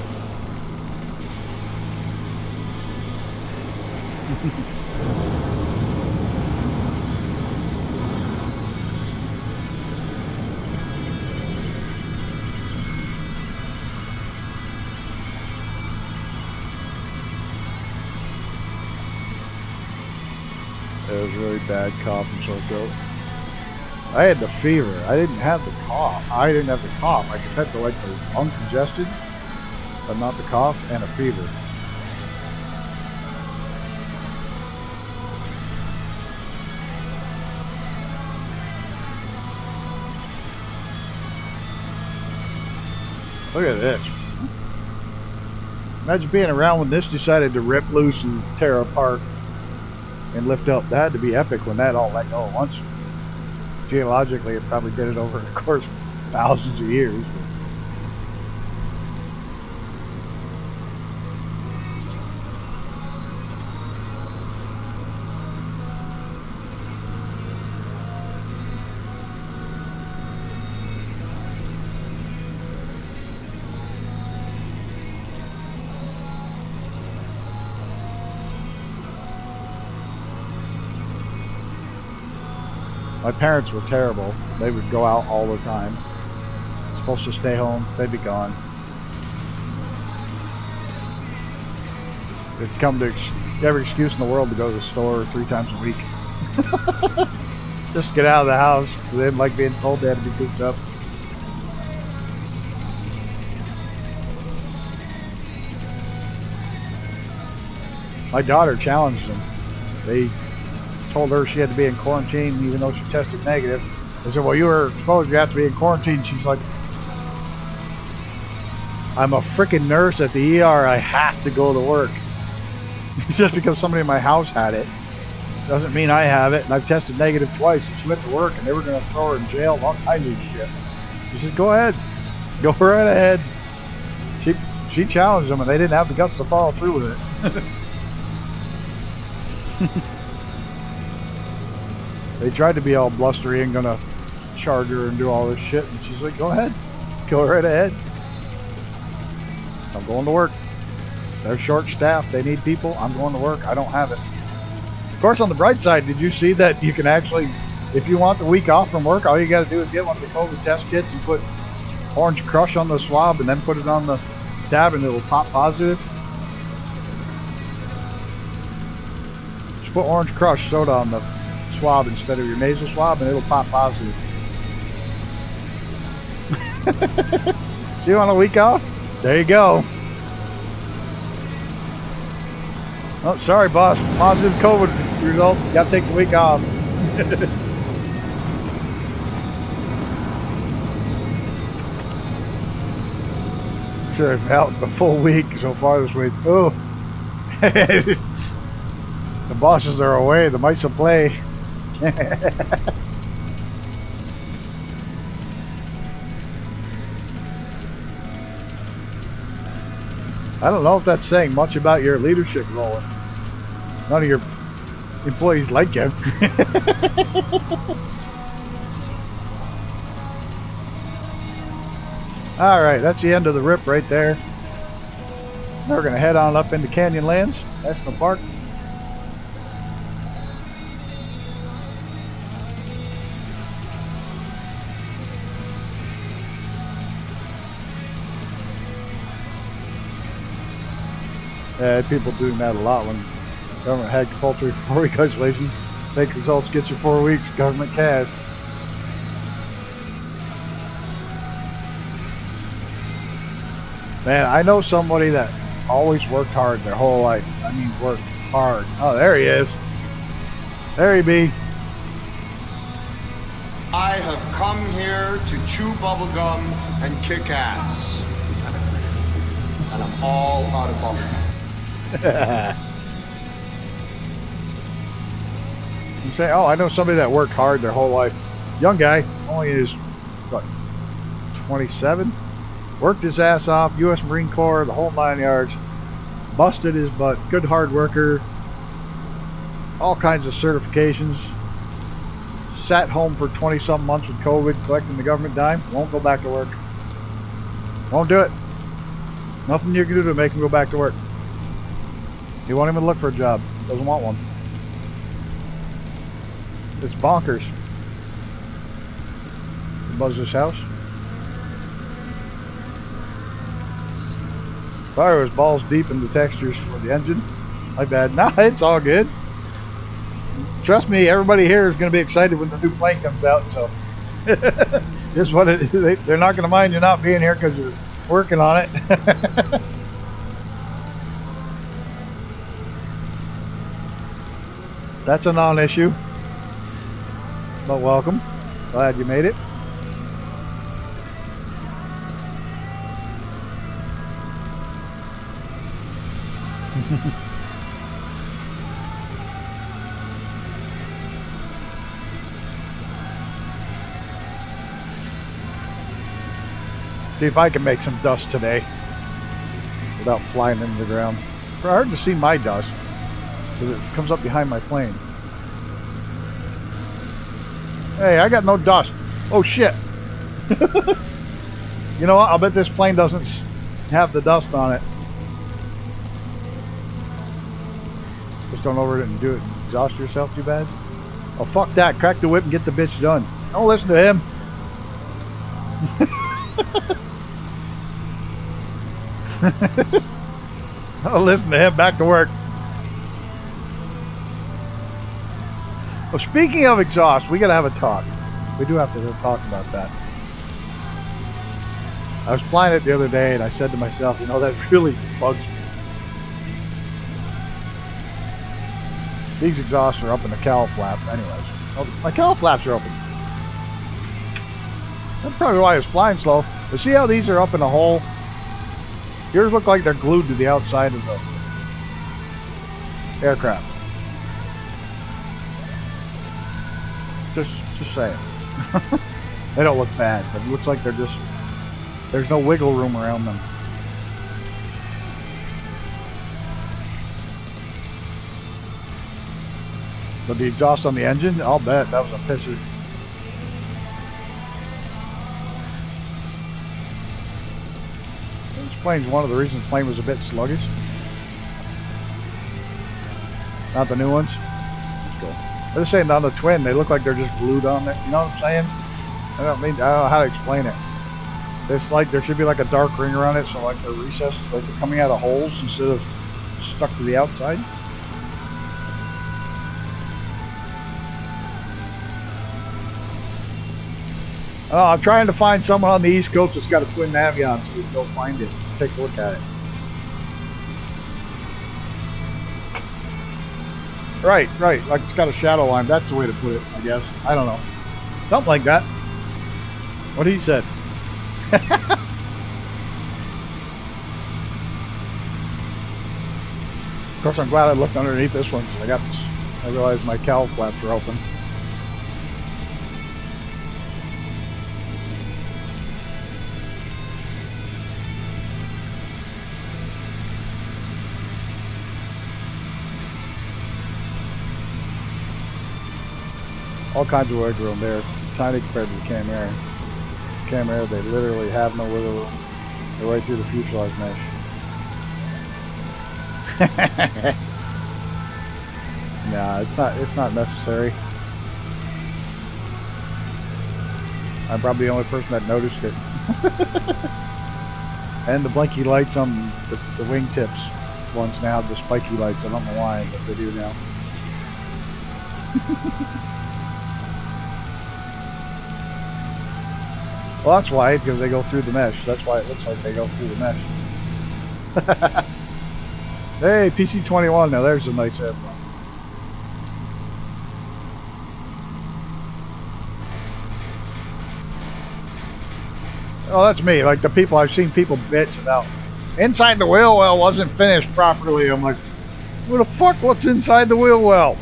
It was really bad cough and sore throat. I had the fever. I didn't have the cough. I just had the lung congested, but not the cough, and a fever. Look at this. Imagine being around when this decided to rip loose and tear apart and lift up. That had to be epic when that all let go at once. Geologically, it probably did it over the course of thousands of years. My parents were terrible. They would go out all the time. Supposed to stay home, they'd be gone. They'd come to every excuse in the world to go to the store 3 times a week. Just get out of the house. They didn't like being told they had to be cooped up. My daughter challenged them. They told her she had to be in quarantine even though she tested negative. They said, well, you were supposed to have to be in quarantine. She's like, I'm a freaking nurse at the ER. I have to go to work. Just because somebody in my house had it doesn't mean I have it. And I've tested negative twice. And she went to work and they were going to throw her in jail. All kinds of shit. She said, go ahead. Go right ahead. She challenged them and they didn't have the guts to follow through with it. They tried to be all blustery and gonna charge her and do all this shit, and she's like, go ahead. Go right ahead. I'm going to work. They're short-staffed. They need people. I'm going to work. I don't have it. Of course, on the bright side, did you see that you can actually, if you want the week off from work, all you got to do is get one of the COVID test kits and put Orange Crush on the swab and then put it on the tab and it'll pop positive. Just put Orange Crush soda on the swab instead of your nasal swab and it'll pop positive. See you on a week off? There you go. Oh, sorry, boss. Positive COVID result. Got to take the week off. Should have been out the full week so far this week. Oh, the bosses are away. The mice will play. I don't know if that's saying much about your leadership role. None of your employees like you. All right, that's the end of the rip right there. Now we're going to head on up into Canyonlands National Park. Yeah, people doing that a lot when government had compulsory 4-week isolation. Fake results get you 4 weeks, government cash. Man, I know somebody that always worked hard their whole life. I mean, worked hard. Oh, there he is. There he be. I have come here to chew bubblegum and kick ass. And I'm all out of bubblegum. You say, oh, I know somebody that worked hard their whole life. Young guy, only is, what, 27? Worked his ass off, U.S. Marine Corps, the whole 9 yards. Busted his butt. Good hard worker. All kinds of certifications. Sat home for 20-something months with COVID, collecting the government dime. Won't go back to work. Won't do it. Nothing you can do to make him go back to work. You won't even look for a job. Doesn't want one. It's bonkers. Buzz this house. Fire was balls deep in the textures for the engine. My bad. Nah, it's all good. Trust me, everybody here is going to be excited when the new plane comes out. So, this is what it is. They're not going to mind you not being here because you're working on it. That's a non-issue. But welcome. Glad you made it. See if I can make some dust today without flying into the ground. It's hard to see my dust because it comes up behind my plane. Hey, I got no dust. Oh shit. You know what? I'll bet this plane doesn't have the dust on it. Just don't over it and do it. Exhaust yourself too bad. Oh, fuck that. Crack the whip and get the bitch done. Don't listen to him. Don't listen to him. Back to work. Well, speaking of exhaust, we gotta have a talk. We do have to talk about that. I was flying it the other day and I said to myself, you know, that really bugs me. These exhausts are up in the cowl flap anyways. Oh, my cowl flaps are open. That's probably why it's flying slow. But see how these are up in a hole? Yours look like they're glued to the outside of the aircraft. Just saying. They don't look bad, but it looks like they're just, there's no wiggle room around them. But the exhaust on the engine, I'll bet that was a pisser. explains one of the reasons the plane was a bit sluggish. Not the new ones. Let's go. They're just saying on the twin, they look like they're just glued on there. You know what I'm saying? I don't know how to explain it. It's like there should be like a dark ring around it, so like they're recessed, like they're coming out of holes instead of stuck to the outside. Oh, I'm trying to find someone on the East Coast that's got a twin Navion, so we can go find it. Take a look at it. Right. Like it's got a shadow line. That's the way to put it, I guess. I don't know. Something like that. What he said. Of course, I'm glad I looked underneath this one because I got this. I realized my cowl flaps are open. All kinds of wiggle room there. Tiny compared to the Camaro. Camaro, they literally have no wiggle room. They're right through the fuselage mesh. Nah, it's not necessary. I'm probably the only person that noticed it. And the blinky lights on the wingtips ones now, the spiky lights. I don't know why, but they do now. Well, that's why, because they go through the mesh. That's why it looks like they go through the mesh. Hey, PC-21. Now there's a nice airplane. Oh, that's me. Like the people, I've seen people bitch about inside the wheel well wasn't finished properly. I'm like, what the fuck looks inside the wheel well?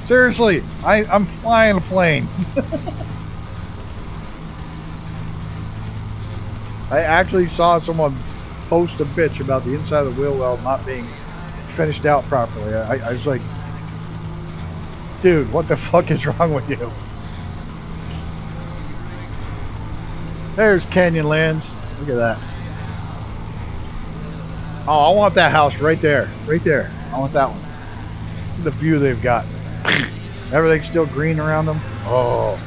Seriously, I'm flying a plane. I actually saw someone post a bitch about the inside of the wheel well not being finished out properly. I was like, dude, what the fuck is wrong with you? There's Canyonlands. Look at that. Oh, I want that house right there. Right there. I want that one. Look at the view they've got. Everything's still green around them. Oh.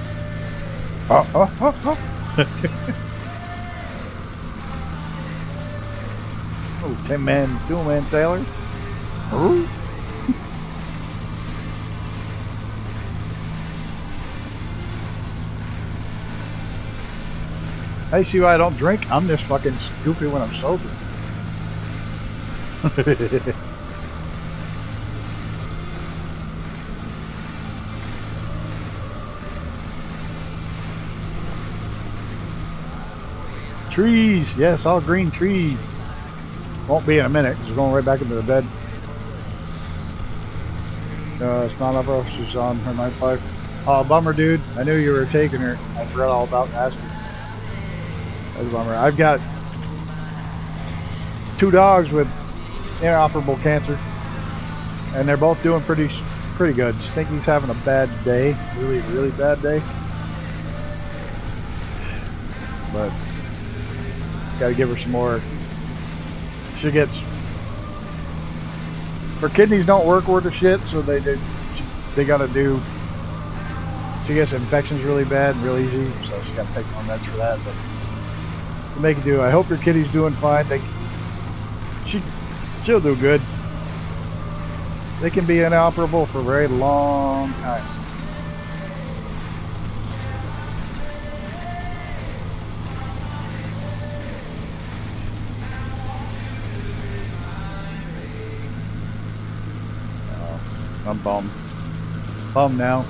Oh, 10-man, 2-man Taylor. Ooh. Hey, see why I don't drink? I'm just fucking goofy when I'm sober. Trees, yes, all green trees. Won't be in a minute because we're going right back into the bed. It's not up. She's on her night life. Oh, bummer, dude. I knew you were taking her. I forgot all about asking. That's a bummer. I've got 2 dogs with inoperable cancer, and they're both doing pretty good. Stinky's having a bad day, really bad day. But got to give her some more. She gets, her kidneys don't work worth a shit, so they gotta do. She gets infections really bad and real easy, so she got to take more meds for that. But to make it do, I hope your kitty's doing fine. She'll do good. They can be inoperable for a very long time. I'm bummed. Bummed now.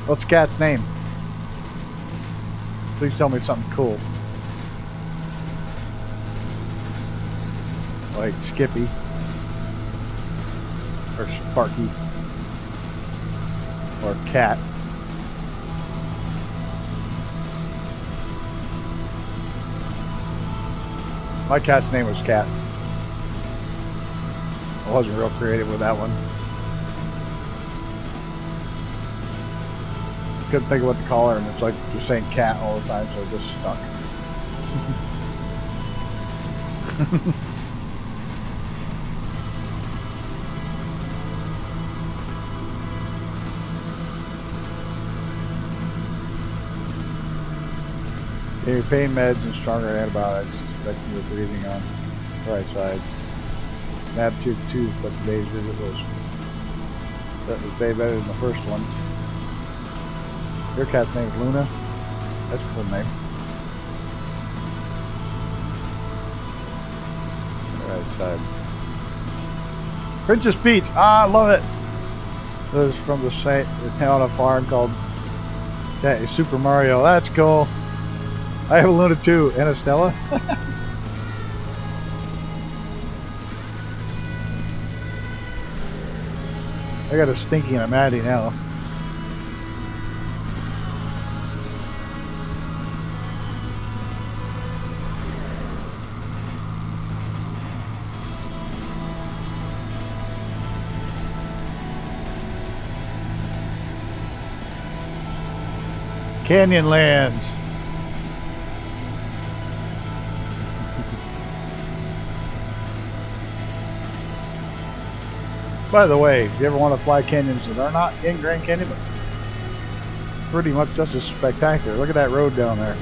What's the cat's name? Please tell me something cool. Like Skippy. Or Sparky. Or Cat. My cat's name was Cat. I wasn't real creative with that one. couldn't think of what to call her, and it's like just saying cat all the time, so it just stuck. Your pain meds and stronger antibiotics, affecting your breathing on the right side. Nab tube 2, but today's visit was way better than the first one. Your cat's name is Luna. That's a cool name. Right side. Princess Peach. Ah, I love it. This is from the town of farm called Super Mario. That's cool. I have a Luna too, and a Stella. I got a Stinky and a Maddie now. Canyonlands. By the way, if you ever want to fly canyons that are not in Grand Canyon, but pretty much just as spectacular. Look at that road down there.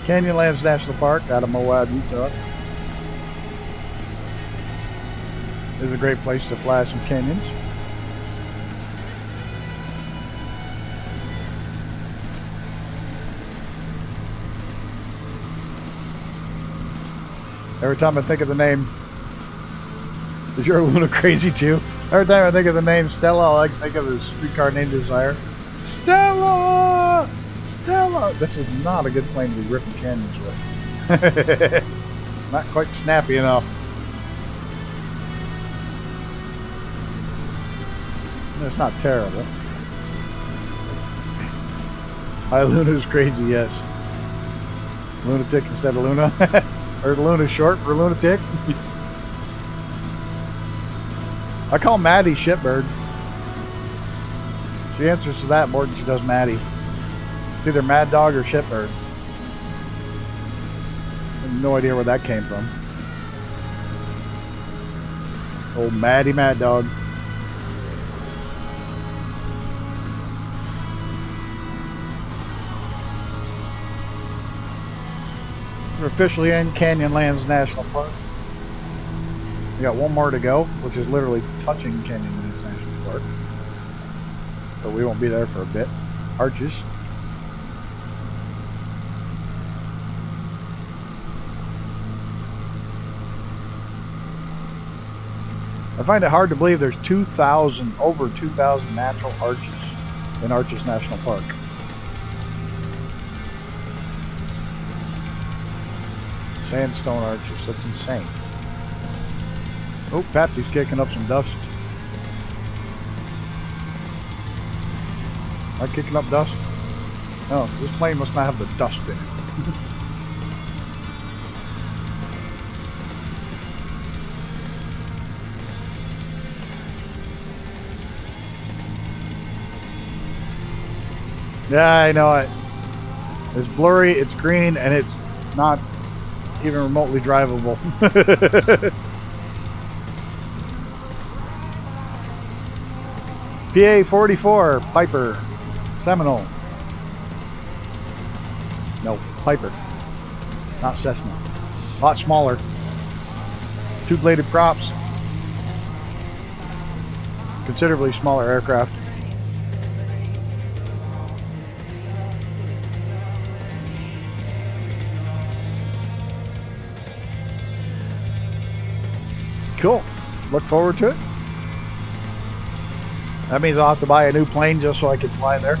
Canyonlands National Park out of Moab, Utah. This is a great place to fly some canyons. Every time I think of the name, is your Luna crazy too? Every time I think of the name Stella, all I can think of is Streetcar Named Desire. Stella! Stella! This is not a good plane to be ripping canyons with. Not quite snappy enough. It's not terrible. Hi, Luna's crazy, yes. Lunatic instead of Luna. Or Luna's short for lunatic. I call Maddie Shitbird. She answers to that more than she does Maddie. It's either Mad Dog or Shitbird. I have no idea where that came from. Old Maddie Mad Dog. We're officially in Canyonlands National Park. We got one more to go, which is literally touching Canyonlands National Park. But we won't be there for a bit. Arches. I find it hard to believe there's over 2,000 natural arches in Arches National Park. Sandstone arches, that's insane. Oh, Pappy's kicking up some dust. Am I kicking up dust? No, this plane must not have the dust in it. Yeah, I know it. It's blurry, it's green, and it's not even remotely drivable. PA 44 Piper Seminole. No, Piper, not Cessna. A lot smaller. Two-bladed props. Considerably smaller aircraft. Cool. Look forward to it. That means I'll have to buy a new plane just so I can fly there.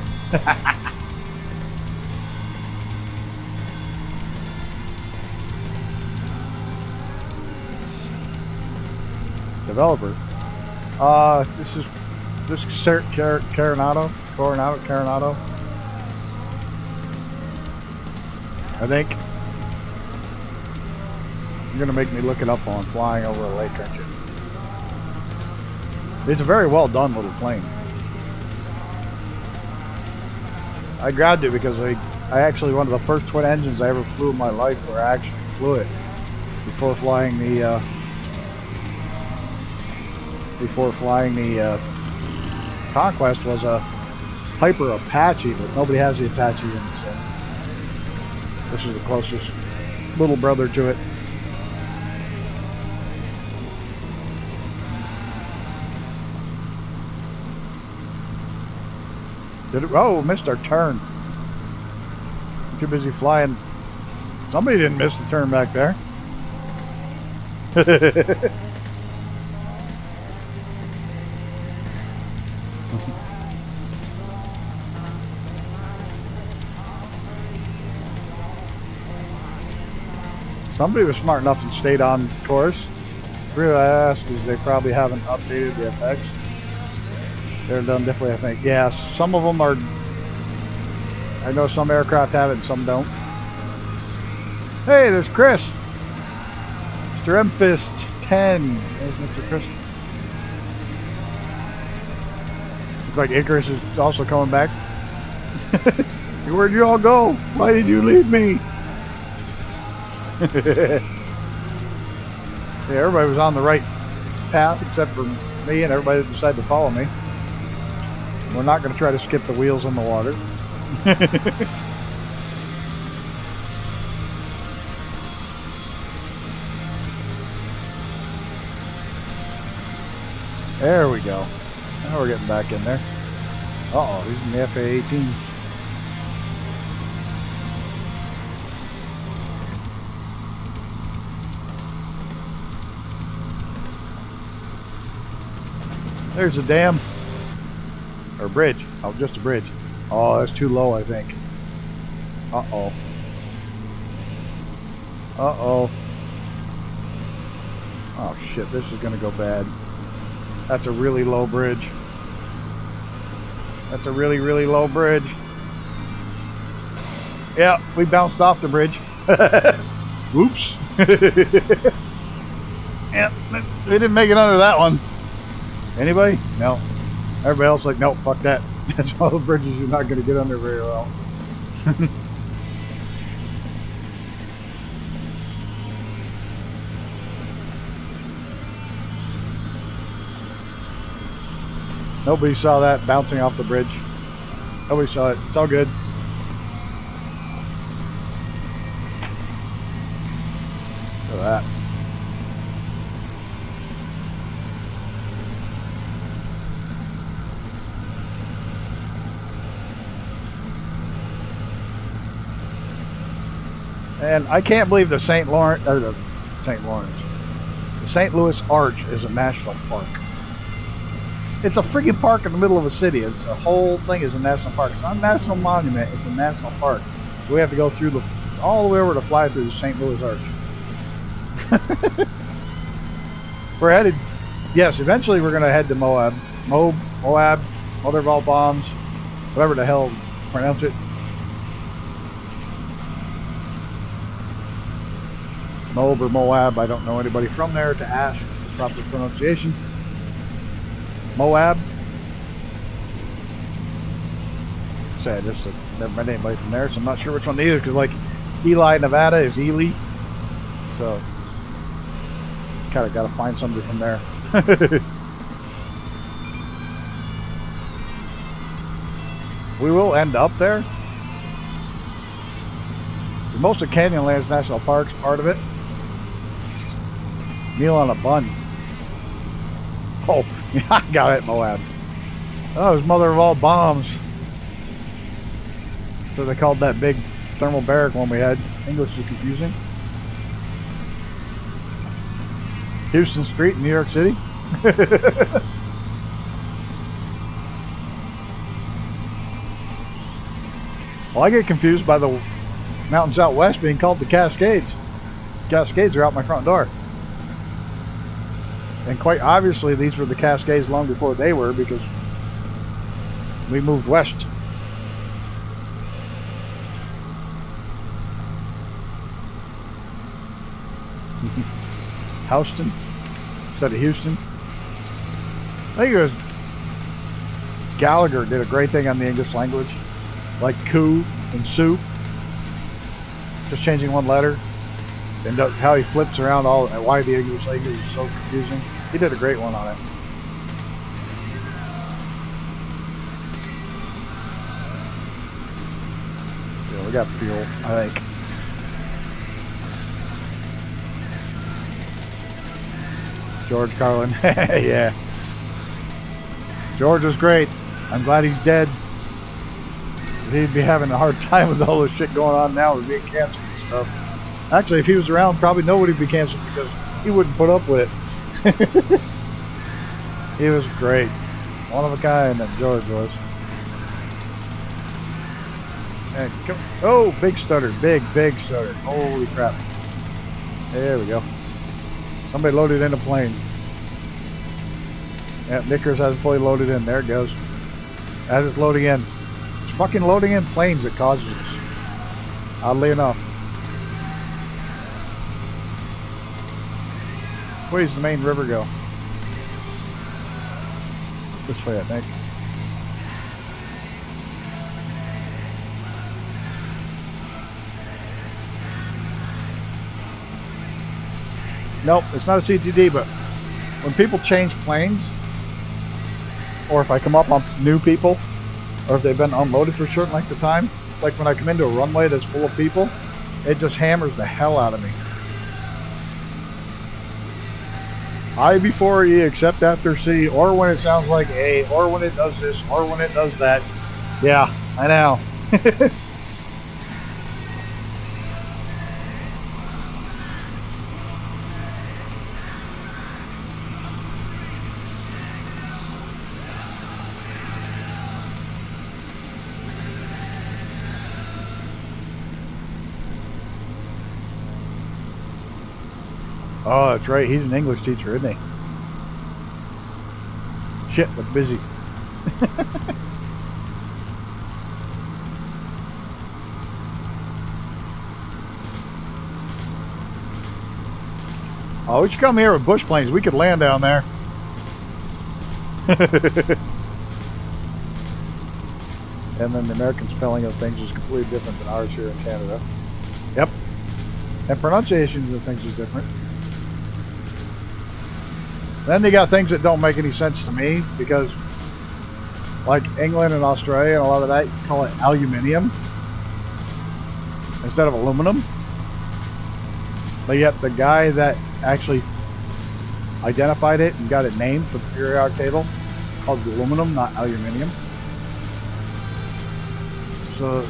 Developer. This is Coronado. I think. You're gonna make me look it up on flying over a lake, aren't you? It's a very well done little plane. I grabbed it because I actually, one of the first twin engines I ever flew in my life where I actually flew it before flying the Conquest was a Piper Apache, but nobody has the Apache in, so this is the closest little brother to it. Oh, missed our turn. I'm too busy flying. Somebody didn't miss the turn back there. Somebody was smart enough and stayed on course. The reason I ask is they probably haven't updated the FX. They're done differently, I think. Yeah, some of them are. I know some aircraft have it and some don't. Hey, there's Chris. Mr. M-Fist 10. There's Mr. Chris. Looks like Icarus is also coming back. Where'd you all go? Why did you leave me? Yeah, everybody was on the right path except for me and everybody that decided to follow me. We're not going to try to skip the wheels in the water. There we go. Now we're getting back in there. Uh-oh, he's in the FA-18. There's a dam. Or bridge. Oh, just a bridge. Oh, that's too low, I think. Uh-oh. Uh-oh. Oh, shit. This is going to go bad. That's a really low bridge. That's a really, really low bridge. Yeah, we bounced off the bridge. Whoops. Yeah, we didn't make it under that one. Anybody? No. Everybody else like, nope, fuck that. That's one of the bridges you're not going to get under very well. Nobody saw that bouncing off the bridge. Nobody saw it. It's all good. Look at that. And I can't believe the St. Louis Arch is a national park. It's a freaking park in the middle of a city. It's the whole thing is a national park. It's not a national monument. It's a national park. We have to go through all the way over to fly through the St. Louis Arch. We're headed. Yes, eventually we're going to head to Moab. Moab, mother of all bombs, whatever the hell pronounce it. Moab or Moab, I don't know anybody from there to ask the proper pronunciation. Moab. Say I just never met anybody from there, so I'm not sure which one either, because like Eli, Nevada is Ely. So kind of got to find somebody from there. We will end up there. Most of Canyonlands National Park's part of it. Meal on a bun. Oh, yeah, I got it, Moab. Oh, it was mother of all bombs. So they called that big thermal barrack one we had. English is confusing. Houston Street in New York City. Well, I get confused by the mountains out west being called the Cascades. Cascades are out my front door. And quite obviously these were the Cascades long before they were, because we moved west. Houston instead of Houston. I think it was Gallagher did a great thing on the English language like coup and soup. Just changing one letter. And how he flips around all why the English language is so confusing. He did a great one on it. Yeah, we got fuel, I think. George Carlin. Yeah. George was great. I'm glad he's dead. He'd be having a hard time with all this shit going on now with being canceled and stuff. Actually, if he was around, probably nobody would be canceled because he wouldn't put up with it. He was great. One of a kind, that George was. And oh, big stutter. Big stutter. Holy crap. There we go. Somebody loaded in a plane. Yeah, Knickers has it fully loaded in. There it goes. As it's loading in. It's fucking loading in planes that causes this. Oddly enough. Where does the main river go? This way, I think. Nope, it's not a CTD, but when people change planes, or if I come up on new people, or if they've been unloaded for a certain length of time, like when I come into a runway that's full of people, it just hammers the hell out of me. I before E, except after C, or when it sounds like A, or when it does this, or when it does that. Yeah, I know. Oh, that's right. He's an English teacher, isn't he? Shit, look busy. Oh, we should come here with bush planes. We could land down there. And then the American spelling of things is completely different than ours here in Canada. Yep. And pronunciations of things is different. Then they got things that don't make any sense to me because, like England and Australia and a lot of that, call it aluminium instead of aluminum. But yet the guy that actually identified it and got it named for the periodic table called it aluminum, not aluminium. So,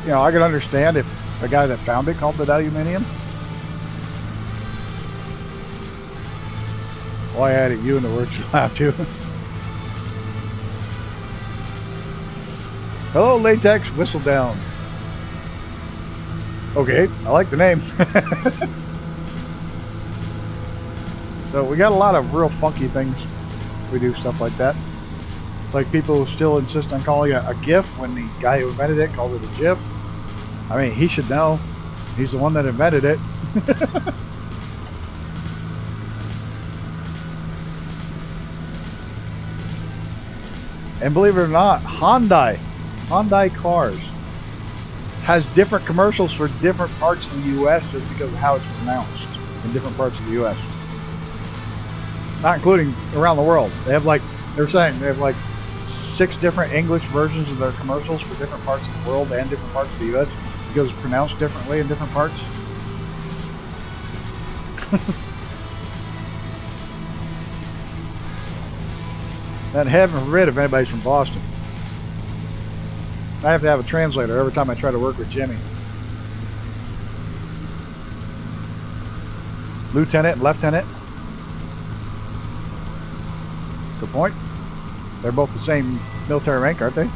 you know, I could understand if the guy that found it called it aluminium. Well, I added you in the words you have to. Hello, Latex Whistle Down. Okay, I like the name. So we got a lot of real funky things. We do stuff like that. Like people who still insist on calling it a GIF when the guy who invented it called it a GIF. I mean, he should know. He's the one that invented it. And believe it or not, Hyundai cars has different commercials for different parts of the U.S. just because of how it's pronounced in different parts of the U.S. Not including around the world. They have like, they're saying they have like 6 different English versions of their commercials for different parts of the world and different parts of the U.S. because it's pronounced differently in different parts. And heaven forbid if anybody's from Boston. I have to have a translator every time I try to work with Jimmy. Lieutenant and Lieutenant. Good point. They're both the same military rank, aren't they?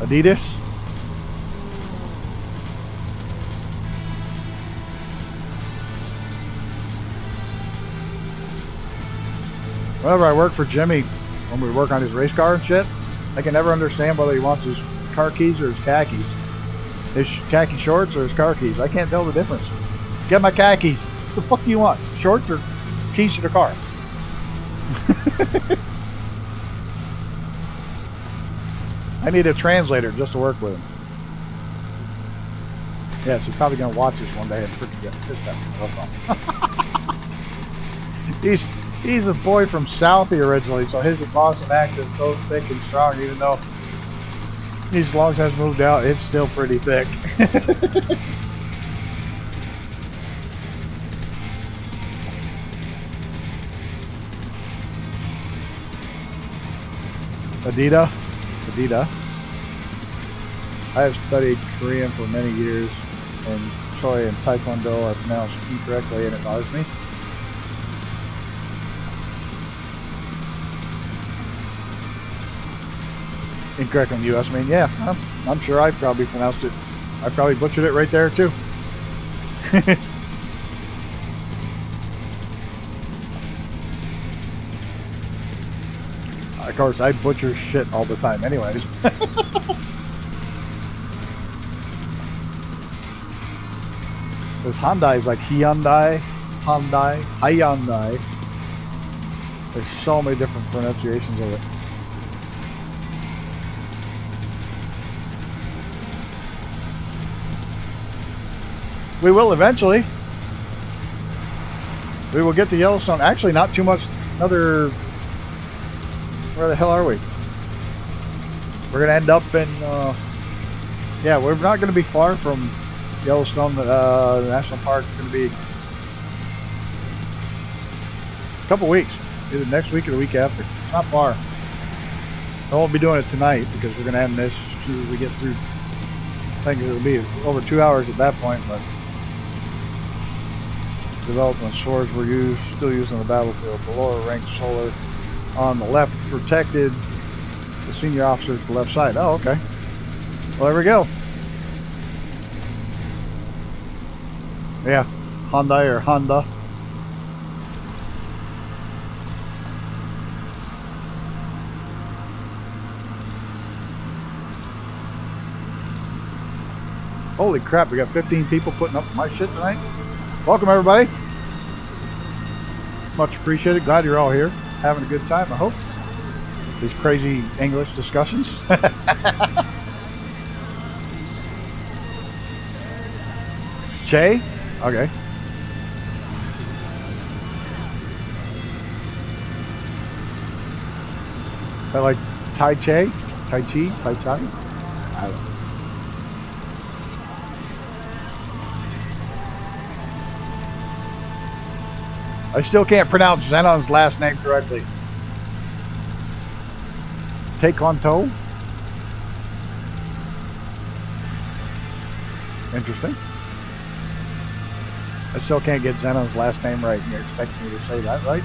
Adidas. Whenever I work for Jimmy, when we work on his race car and shit, I can never understand whether he wants his car keys or his khakis. His khaki shorts or his car keys. I can't tell the difference. Get my khakis. What the fuck do you want? Shorts or keys to the car? I need a translator just to work with him. Yes, he's probably gonna watch this one day and freaking get pissed at me. He's a boy from Southie originally, so his Boston accent's so thick and strong. Even though he's long since moved out, it's still pretty thick. Adida. I have studied Korean for many years, and Choi and Taekwondo are pronounced incorrectly, and it bothers me. Incorrect in the U.S. I mean, yeah, I'm sure I probably pronounced it. I probably butchered it right there too. Of course, I butcher shit all the time anyways. This Hyundai is like Hyundai, Hyundai. There's so many different pronunciations of it. We will eventually. We will get to Yellowstone. Actually, not too much. Another... Where the hell are we? We're going to end up in... yeah, we're not going to be far from Yellowstone. The National Park is going to be a couple weeks. Either next week or the week after. Not far. I won't be doing it tonight because we're going to end this as soon as we get through. I think it'll be over 2 hours at that point, but development swords were still used on the battlefield. The lower rank solar on the left protected the senior officer to the left side. Oh, okay. Well, there we go. Yeah, Hyundai or Honda. Holy crap, we got 15 people putting up my shit tonight. Welcome, everybody. Much appreciated. Glad you're all here. Having a good time, I hope. These crazy English discussions. Che? Okay. I like Tai Chi? Tai Chi? Tai Chi? I don't know. I still can't pronounce Zenon's last name correctly. Taekwondo? Interesting. I still can't get Zenon's last name right, and you're expecting me to say that, right?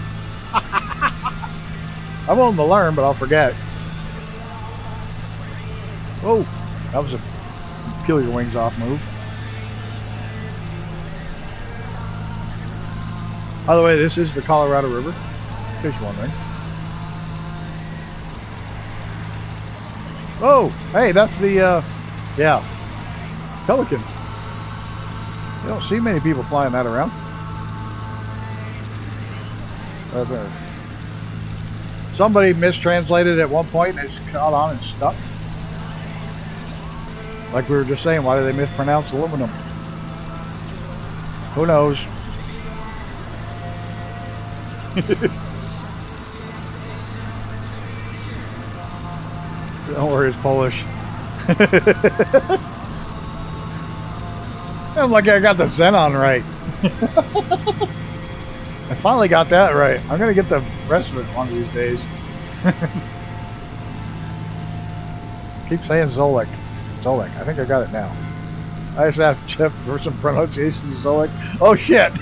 I'm willing to learn, but I'll forget. Whoa, that was a peel your wings off move. By the way, this is the Colorado River. In case you're wondering. Oh, hey, that's the, yeah, Pelican. You don't see many people flying that around. Somebody mistranslated at one point and it's caught on and stuck. Like we were just saying, why do they mispronounce aluminum? Who knows? Don't worry, it's Polish. I'm like, I got the Xenon right. I finally got that right. I'm gonna get the rest of it one of these days. Keep saying Zolek. Zolek. I think I got it now. I just have Jeff for some pronunciation of Zolek. Oh shit!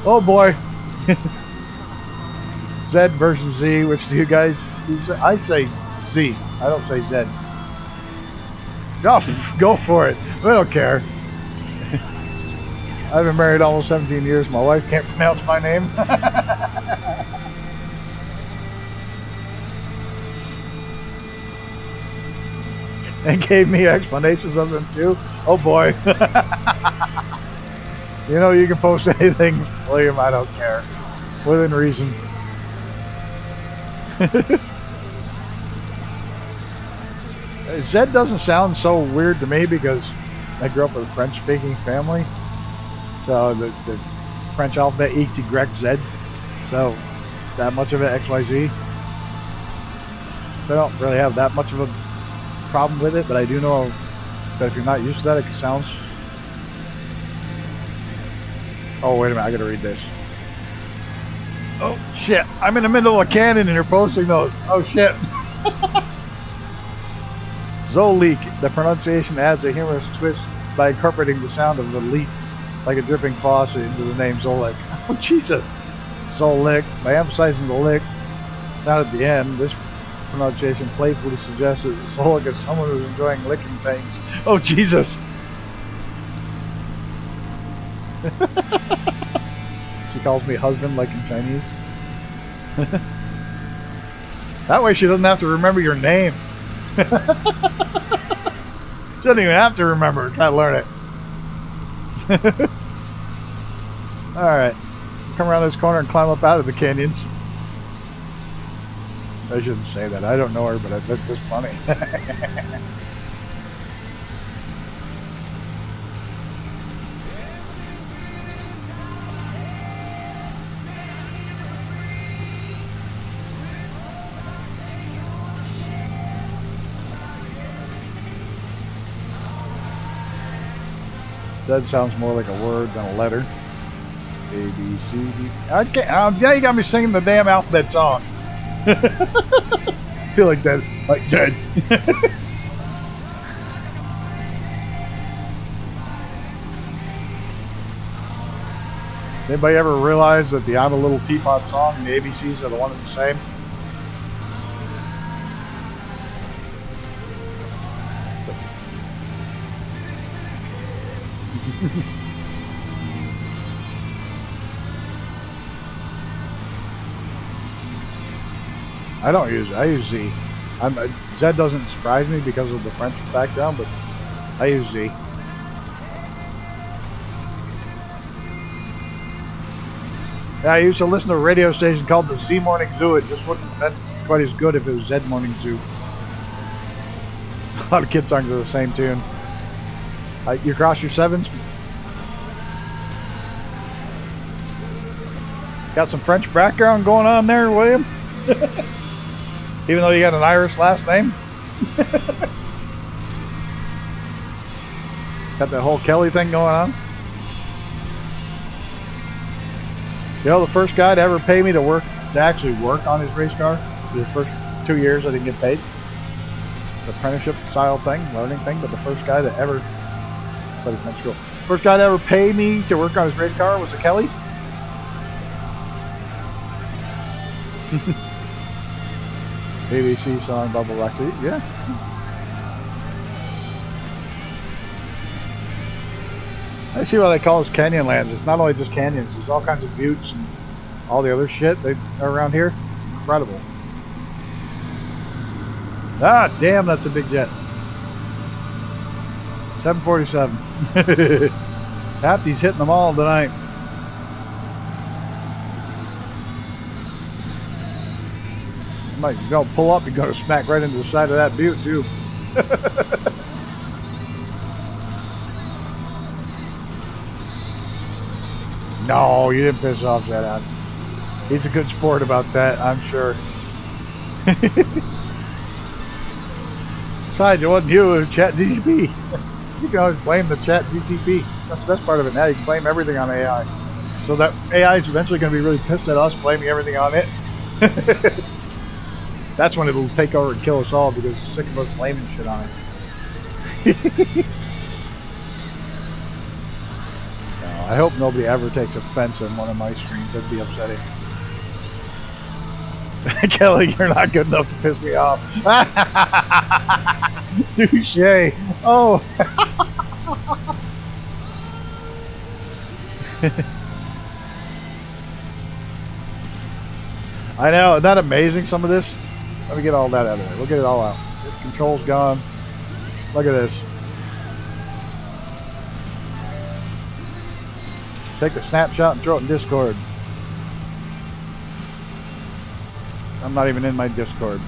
Oh boy. Z versus Z. Which do you guys? I say Z. I don't say Z. Go for it. I don't care. I've been married almost 17 years. My wife can't pronounce my name. And gave me explanations of them too. Oh boy. You know, you can post anything, William. I don't care. Within reason. Zed doesn't sound so weird to me because I grew up with a French-speaking family. So the French alphabet E, T, Y, Z. So that much of it, XYZ. So I don't really have that much of a problem with it, but I do know that if you're not used to that, it sounds... Oh, wait a minute, I gotta read this. Oh, shit, I'm in the middle of a cannon and you're posting those. Oh, shit. Zoleek, the pronunciation adds a humorous twist by incorporating the sound of the leak like a dripping faucet into the name Zolek. Oh, Jesus. Zolek, by emphasizing the lick sound at the end, this pronunciation playfully suggests that Zolek is someone who's enjoying licking things. Oh, Jesus. She calls me husband like in Chinese. That way she doesn't have to remember your name. She doesn't even have to remember. Try to learn it. Alright. Come around this corner and climb up out of the canyons. I shouldn't say that. I don't know her, but that's just funny. That sounds more like a word than a letter. A, B, C, D. I can't. Now you got me singing the damn alphabet song. I feel like that, like dead. Anybody ever realize that the I'm a Little Teapot song and the ABCs are the one and the same? I use Z. Zed doesn't surprise me because of the French background, but I use Z. Yeah, I used to listen to a radio station called the Z Morning Zoo. It just wouldn't have been quite as good if it was Zed Morning Zoo. A lot of kid songs are the same tune. You cross your sevens? Got some French background going on there, William? Even though you got an Irish last name? Got that whole Kelly thing going on? You know, the first guy to ever pay me to actually work on his race car, for the first 2 years I didn't get paid. The apprenticeship style thing, learning thing, but the first guy that ever, first guy to ever pay me to work on his race car was a Kelly. ABC song, Bubble Rock. Yeah. I see why they call us canyon lands. It's not only just canyons. There's all kinds of buttes and all the other shit they are around here. Incredible. Ah, damn, that's a big jet. 747. Hafty's hitting them all tonight. Might go pull up and go to smack right into the side of that butte too. No, you didn't piss off that out. He's a good sport about that, I'm sure. Besides, it wasn't you, it was ChatGPT. You can always blame the ChatGPT. That's the best part of it. Now you can blame everything on AI. So that AI is eventually going to be really pissed at us blaming everything on it. That's when it'll take over and kill us all because it's sick of us blaming shit on it. No, I hope nobody ever takes offense in one of my streams. That'd be upsetting. Kelly, you're not good enough to piss me off. Touche. Oh. I know. Isn't that amazing, some of this? Let me get all that out of there. We'll get it all out. The control's gone. Look at this. Take a snapshot and throw it in Discord. I'm not even in my Discord.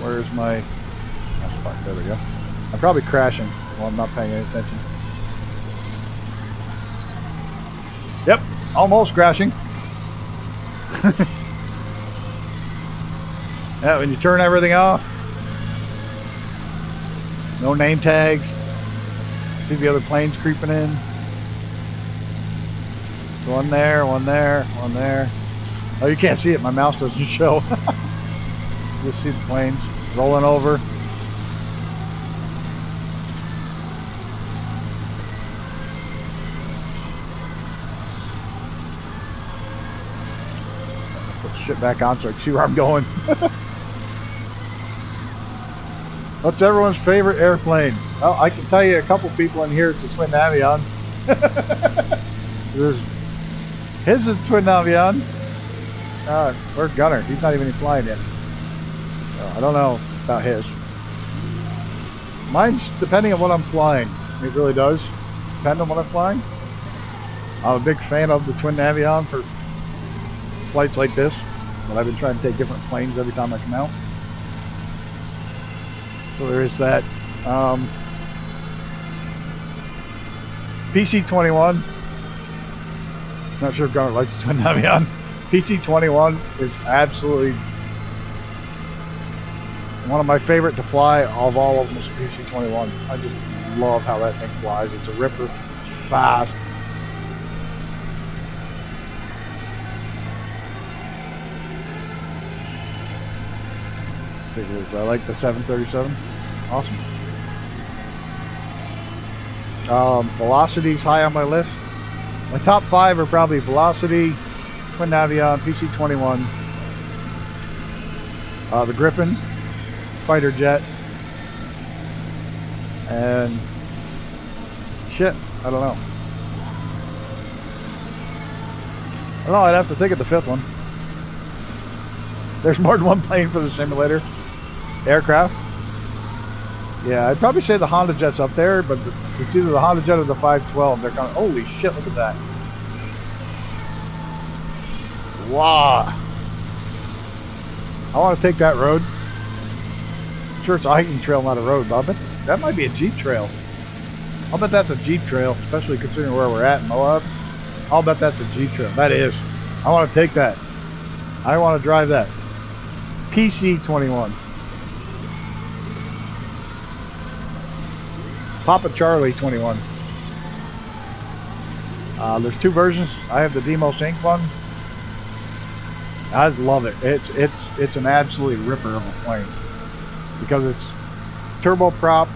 Where's my... Oh, fuck, there we go. I'm probably crashing while I'm not paying any attention. Yep, almost crashing. Yeah, when you turn everything off, no name tags. See the other planes creeping in. One there, one there, one there. Oh, you can't see it. My mouse doesn't show. Just see the planes rolling over. Put the shit back on so I can see where I'm going. What's everyone's favorite airplane? Well, I can tell you a couple people in here. It's a twin Navion. His is twin Navion. Where's Gunner? He's not even flying yet. So I don't know about his. Mine's depending on what I'm flying. It really does depend on what I'm flying. I'm a big fan of the twin Navion for flights like this, but I've been trying to take different planes every time I come out. So there is that. PC-21. Not sure if Gunner likes twin Navion. PC-21 is absolutely one of my favorite to fly of all of them. Is PC-21. I just love how that thing flies. It's a ripper, fast. I like the 737. Awesome. Velocity's high on my list. My top 5 are probably Velocity, Twin Navion, PC-21, the Griffin, fighter jet, and shit, I don't know. I'd have to think of the 5th one. There's more than one plane for the simulator. Aircraft. Yeah, I'd probably say the Honda Jet's up there, but it's either the Honda Jet or the 512. They're kind of, holy shit, look at that. Wow. I want to take that road. I'm sure it's a hiking trail, not a road, but I bet that might be a Jeep trail. I'll bet that's a Jeep trail, especially considering where we're at in Moab. I'll bet that's a Jeep trail. That is. I want to take that. I want to drive that. PC-21. Papa Charlie 21. There's 2 versions. I have the Demos Inc. one. I love it. It's an absolutely ripper of a plane because it's turboprop.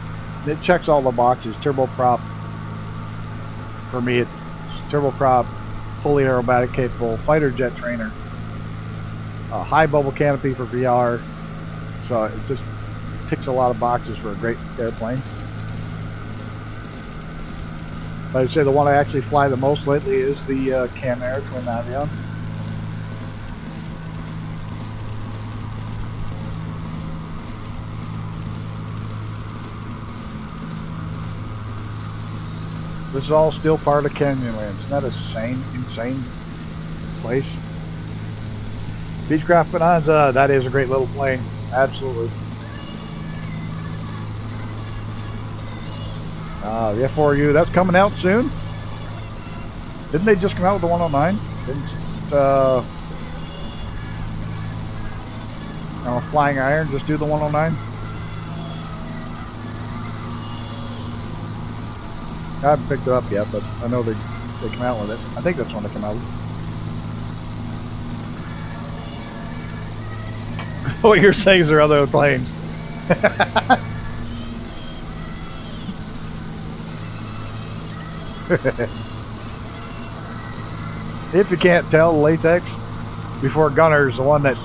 It checks all the boxes. Turboprop. For me, it's turboprop, fully aerobatic capable, fighter jet trainer, high bubble canopy for VR. So it just ticks a lot of boxes for a great airplane. I'd say the one I actually fly the most lately is the Cam Air Twin Navion. This is all still part of Canyonlands. Isn't that a insane place? Beechcraft Bonanza, that is a great little plane. Absolutely. The F4U, that's coming out soon. Didn't they just come out with the 109? Didn't Flying Iron just do the 109? I haven't picked it up yet, but I know they come out with it. I think that's when they come out with it. What you're saying is there are other planes. If you can't tell, latex. Before Gunner's the one that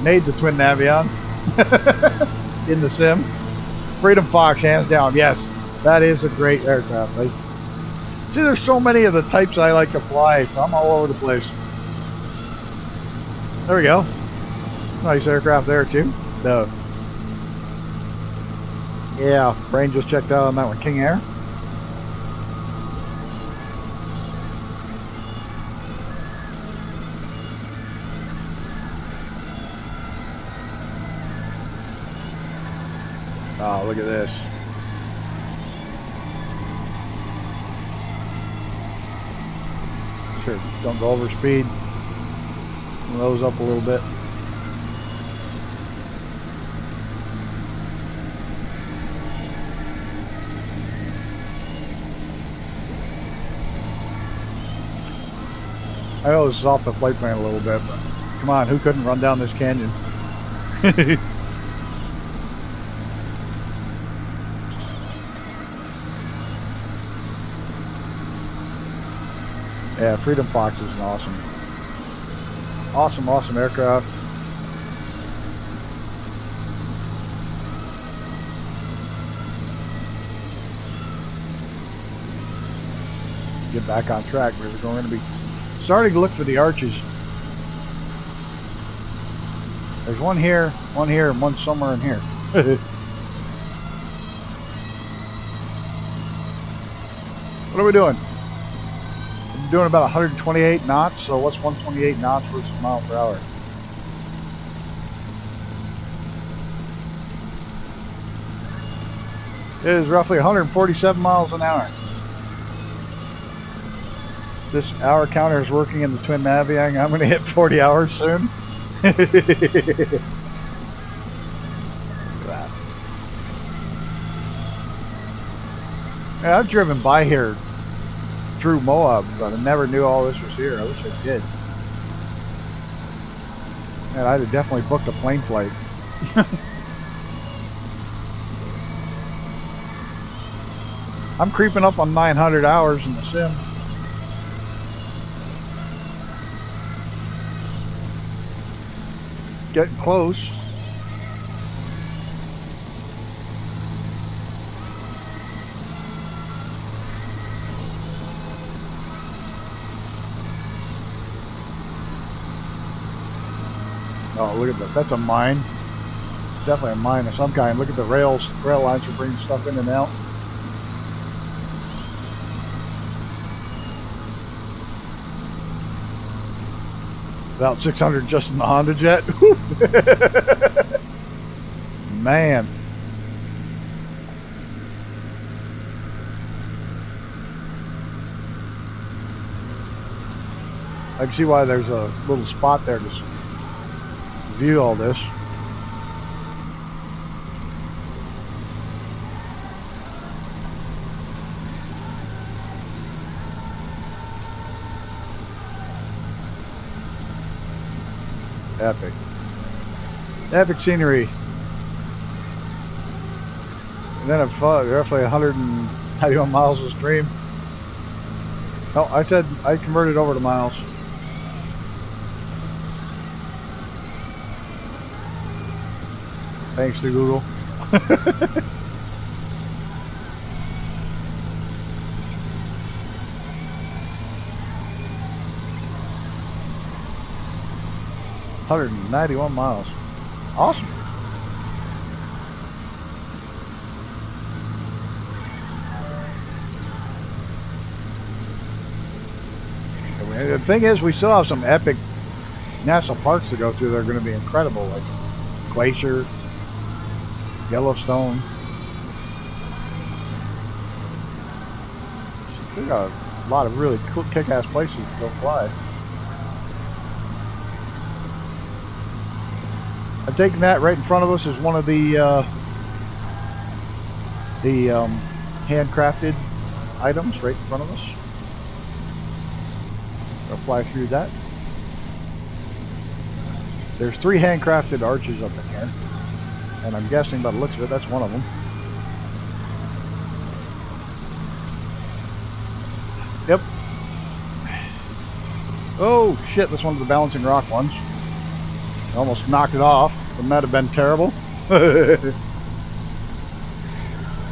made the Twin Navion in the sim. Freedom Fox, hands down. Yes, that is a great aircraft. See, there's so many of the types I like to fly, so I'm all over the place. There we go. Nice aircraft there too. No. Yeah, Brain just checked out on that one. King Air. Oh, look at this. Sure, don't go over speed. Nose up a little bit. I know this is off the flight plan a little bit, but come on, who couldn't run down this canyon? Yeah, Freedom Fox is an awesome aircraft. Get back on track. We're going to be starting to look for the arches. There's one here, and one somewhere in here. What are we doing? We're doing about 128 knots, so what's 128 knots versus mile per hour? It is roughly 147 miles an hour. This hour counter is working in the twin Naviang. I'm going to hit 40 hours soon. Look at that. Yeah, I've driven by here through Moab, but I never knew all this was here. I wish I did. Man, I'd have definitely booked a plane flight. I'm creeping up on 900 hours in the sim. Getting close. Oh, look at that. That's a mine. It's definitely a mine of some kind. Look at the rails. Rail lines are bringing stuff in and out. About 600 just in the Honda Jet. Man. I can see why there's a little spot there to view all this. Epic. Epic scenery. And then roughly 191 miles of stream. No, I said I converted over to miles. Thanks to Google. $191 miles. Awesome. The thing is, we still have some epic national parks to go through that are going to be incredible, like Glacier, Yellowstone. We got a lot of really cool, kick-ass places to go fly. I'm taking that right in front of us is one of the handcrafted items right in front of us. I'll fly through that. There's 3 handcrafted arches up in here, and I'm guessing by the looks of it, that's one of them. Yep. Oh shit! That's one of the balancing rock ones. I almost knocked it off. Wouldn't that have been terrible?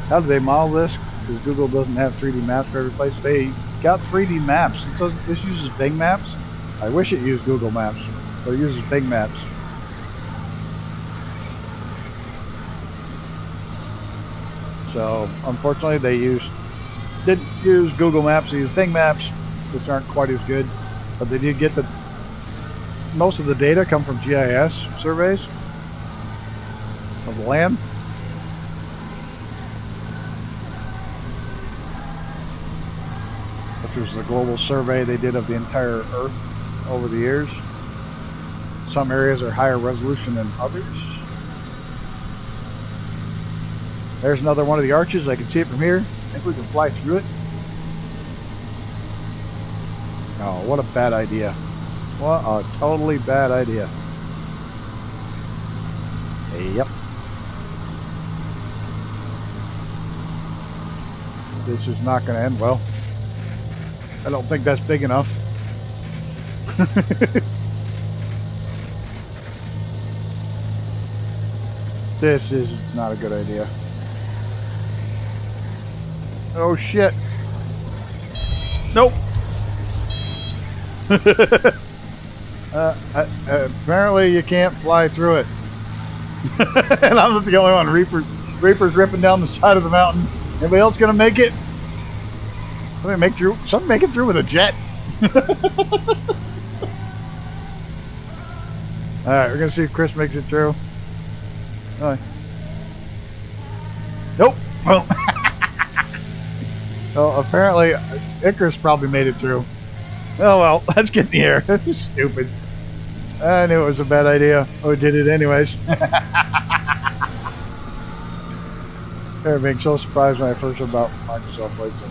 How do they model this? Because Google doesn't have 3D maps for every place. They got 3D maps. This uses Bing Maps. I wish it used Google Maps, but it uses Bing Maps. So unfortunately, they didn't use Google Maps. They used Bing Maps, which aren't quite as good. But they did get most of the data come from GIS surveys of the land. was the global survey they did of the entire Earth over the years. Some areas are higher resolution than others. There's another one of the arches. I can see it from here. I think we can fly through it. Oh, what a bad idea. What a totally bad idea. Yep. This is not going to end well. I don't think that's big enough. This is not a good idea. Oh shit. Nope. Apparently you can't fly through it. And I'm not the only one. Reaper's ripping down the side of the mountain. Anybody else gonna make it? Somebody make it through with a jet. Alright, we're gonna see if Chris makes it through. Nope. Well, well, apparently Icarus probably made it through. Oh well, let's get in the air. This is stupid. I knew it was a bad idea. Oh, did it anyways. I remember being so surprised when I first heard about Microsoft Flight Sim.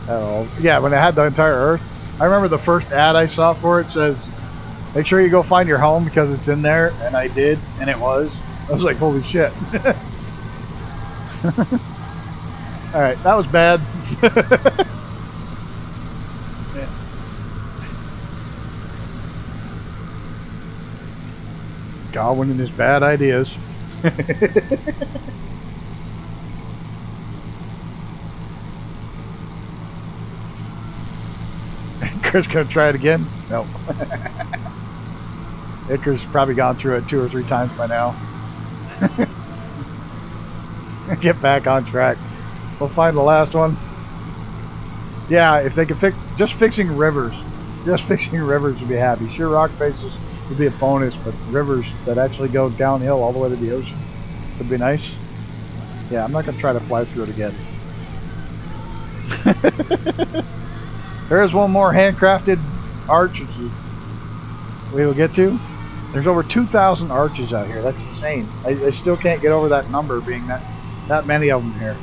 Oh, yeah, when I had the entire Earth. I remember the first ad I saw for it says, make sure you go find your home because it's in there. And I did, and it was. I was like, holy shit. Alright, that was bad. Yeah. Godwin and his bad ideas. Chris gonna try it again? No. Icarus probably gone through it 2 or 3 times by now. Get back on track. We'll find the last one. Yeah, if they could fixing rivers. Just fixing rivers would be happy. Sure, rock faces would be a bonus, but rivers that actually go downhill all the way to the ocean would be nice. Yeah, I'm not gonna try to fly through it again. There's one more handcrafted arch we will get to. There's over 2,000 arches out here. That's insane. I still can't get over that number being that many of them here.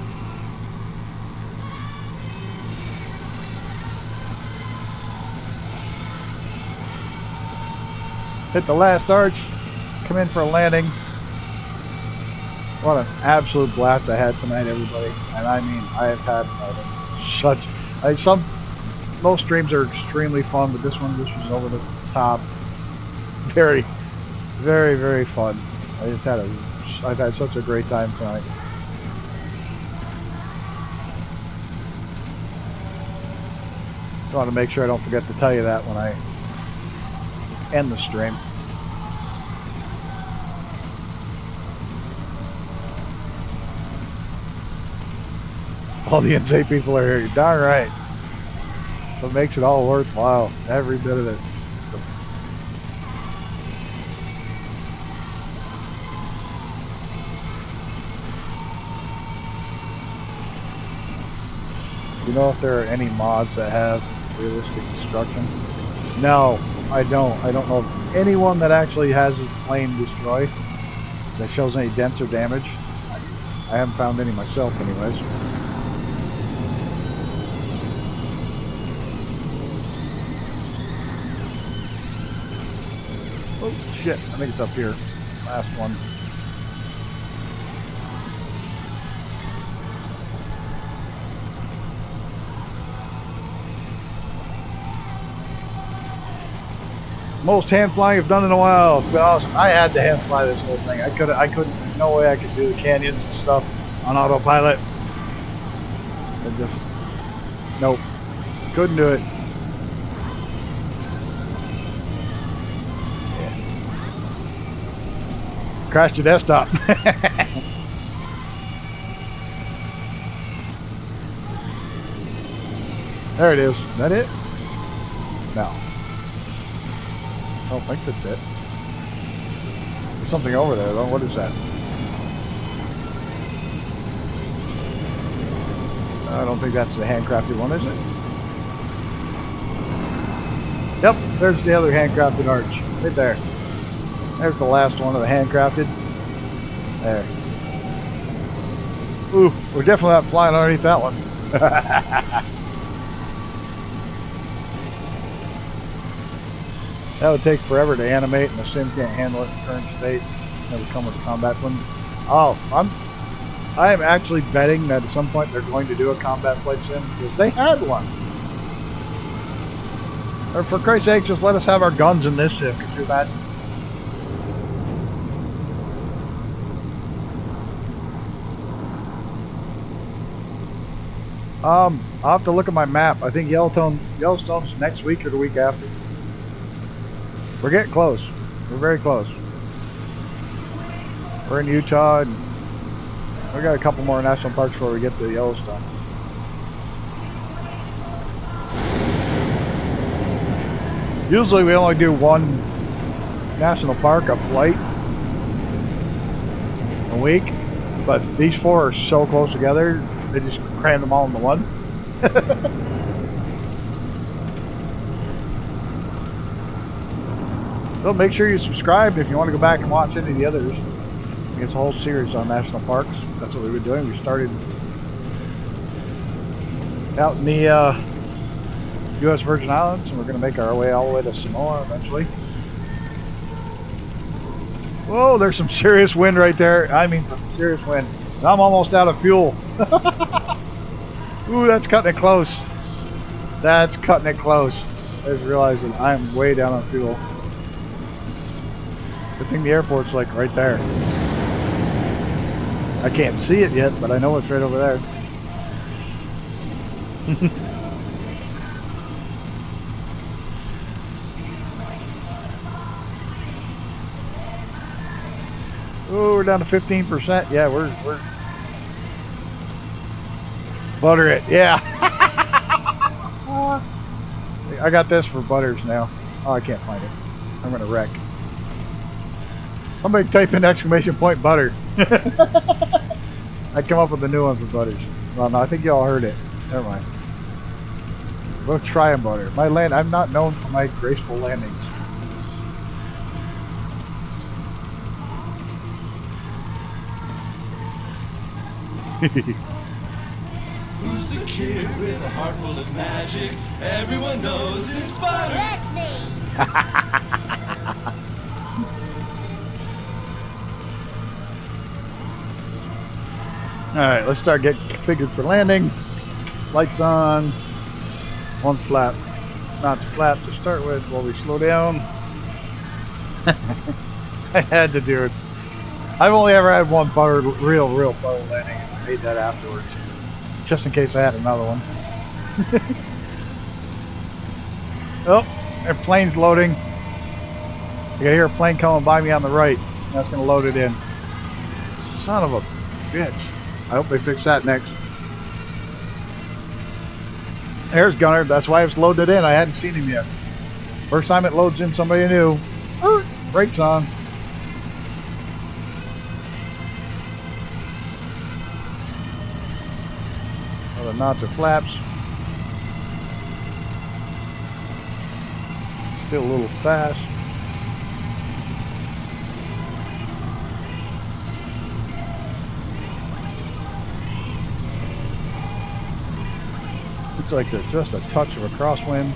Hit the last arch. Come in for a landing. What an absolute blast I had tonight, everybody. And I mean, I have had most streams are extremely fun, but this one just was over the top. Very, very, very fun. I've had such a great time tonight. I want to make sure I don't forget to tell you that when I end the stream. All the insane people are here. You're darn right. So it makes it all worthwhile. Every bit of it. Do you know if there are any mods that have realistic destruction? No, I don't. I don't know of anyone that actually has his plane destroyed that shows any dents or damage. I haven't found any myself anyways. Oh shit, I think it's up here. Last one. Most hand flying I've done in a while. It's been awesome. I had to hand fly this whole thing. I couldn't, no way I could do the canyons and stuff on autopilot. I just, nope. Couldn't do it. Yeah. Crashed your desktop. There it is. Is that it? No. I don't think that's it. There's something over there though. What is that? I don't think that's the handcrafted one, is it? Yep, there's the other handcrafted arch. Right there. There's the last one of the handcrafted. There. Ooh, we're definitely not flying underneath that one. That would take forever to animate, and the sim can't handle it in current state. Never come with a combat one. Oh, I am actually betting that at some point they're going to do a combat flight sim, because they had one. Or for Christ's sake, just let us have our guns in this sim. Could you imagine? I'll have to look at my map. I think Yellowstone's next week or the week after. We're getting close. We're very close. We're in Utah, and we got a couple more national parks before we get to Yellowstone. Usually we only do one national park a flight a week, but these four are so close together, they just crammed them all into one. So make sure you subscribe if you want to go back and watch any of the others. It's a whole series on national parks. That's what we've been doing. We started out in the U.S. Virgin Islands, and we're going to make our way all the way to Samoa eventually. Whoa, there's some serious wind right there. I mean, some serious wind. And I'm almost out of fuel. Ooh, that's cutting it close. That's cutting it close. I just realized that I'm way down on fuel. Good thing the airport's like right there. I can't see it yet, but I know it's right over there. Oh, we're down to 15%. Yeah, we're butter it. Yeah. I got this for butters now. Oh, I can't find it. I'm gonna wreck. Somebody type in !point butter. I come up with a new one for butters. Well, no, I think y'all heard it. Never mind. We'll try and butter. I'm not known for my graceful landings. Who's the kid with a heart full of magic? Everyone knows it's butter. That's me. Alright, let's start getting configured for landing. Lights on. One flap. Not the flap to start with while we slow down. I had to do it. I've only ever had one real butter landing, and I made that afterwards. Just in case I had another one. Oh, their plane's loading. I can hear a plane coming by me on the right. That's going to load it in. Son of a bitch. I hope they fix that next. There's Gunner. That's why it's loaded in. I hadn't seen him yet. First time it loads in somebody new. Brakes on. Another notch of flaps. Still a little fast. Looks like there's just a touch of a crosswind.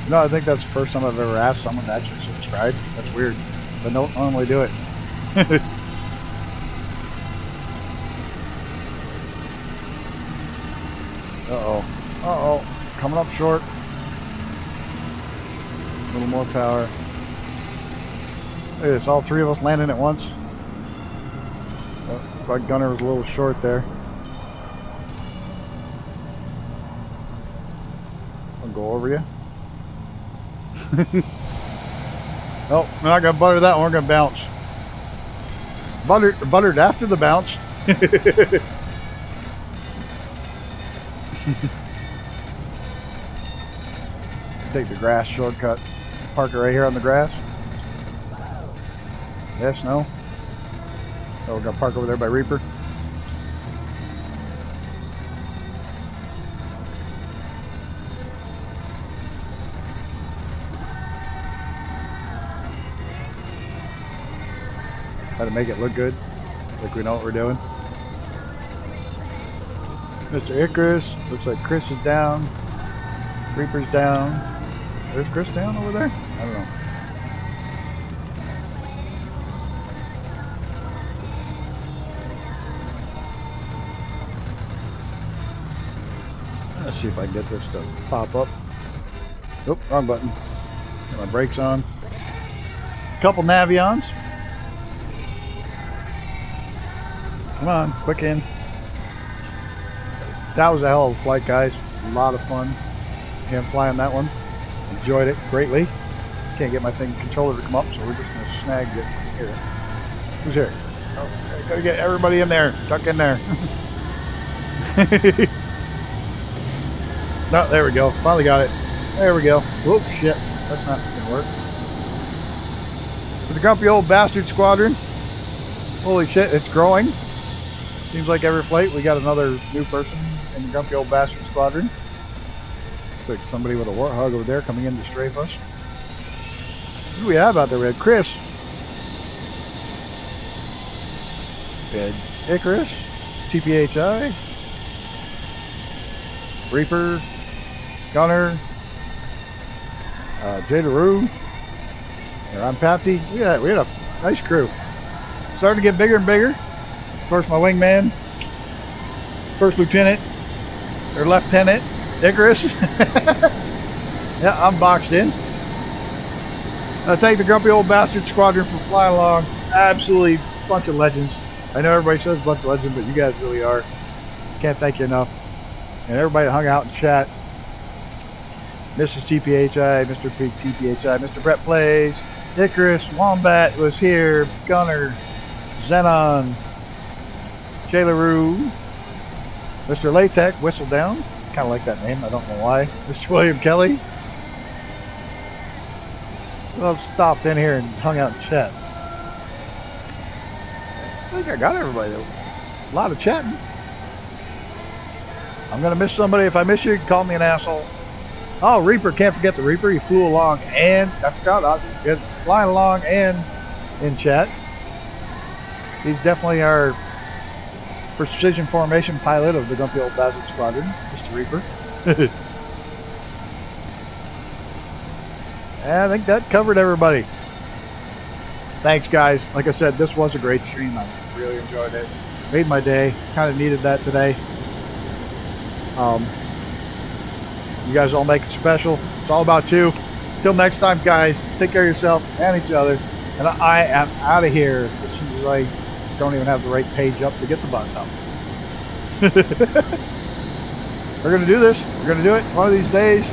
No, I think that's the first time I've ever asked someone to actually subscribe. That's weird. But don't normally do it. Uh-oh. Uh-oh. Coming up short. A little more power. Look at this. All three of us landing at once. Oh, my gunner was a little short there. I'll go over you. Nope, we're not going to butter that one. We're going to bounce. Buttered after the bounce. Take the grass shortcut. Park it right here on the grass. Yes, no? Oh, we're gonna park over there by Reaper. Try to make it look good, like we know what we're doing. Mr. Icarus, looks like Chris is down. Reaper's down. There's Chris down over there? I don't know. Let's see if I can get this to pop up. Oop, wrong button. Got my brakes on. Couple Navions. Come on, quick in. That was a hell of a flight, guys. A lot of fun. Can't fly on that one. Enjoyed it greatly. Can't get my controller to come up, so we're just gonna snag it here. Who's here? Oh, gotta get everybody in there. Tuck in there. No, there we go. Finally got it. There we go. Whoop, shit. That's not gonna work. With the grumpy old bastard squadron. Holy shit, it's growing. Seems like every flight we got another new person in the grumpy old bastard squadron. Looks like somebody with a warthog over there coming in to strafe us. Who do we have out there? We had Chris. We had Icarus. TPHI. Reaper. Gunner. Jay LaRue. And I'm Pafty. We had a nice crew. Starting to get bigger and bigger. Of course, my wingman, first lieutenant, or lieutenant, Icarus. Yeah, I'm boxed in. I thank the grumpy old bastard squadron for flying along. Absolutely bunch of legends. I know everybody says a bunch of legends, but you guys really are. Can't thank you enough. And everybody that hung out and chat. Mrs. TPHI, Mr. Peak TPHI, Mr. Brett Plays, Icarus, Wombat was here, Gunner, Xenon, Jay LaRue, Mr. Latex, Whistle Down. Kind of like that name, I don't know why. Mr. William Kelly. Well, stopped in here and hung out and chat. I think I got everybody though. A lot of chatting. I'm gonna miss somebody. If I miss you, call me an asshole. Oh, Reaper, can't forget the Reaper. He flew along and I forgot, flying along and in chat. He's definitely our precision formation pilot of the grumpy old bastard squadron, Mr. Reaper. And I think that covered everybody. Thanks, guys. Like I said, this was a great stream. I really enjoyed it. Made my day. Kind of needed that today. You guys all make it special. It's all about you. Till next time, guys. Take care of yourself and each other. And I am out of here. As soon as I don't even have the right page up to get the button up. We're going to do this. We're going to do it one of these days.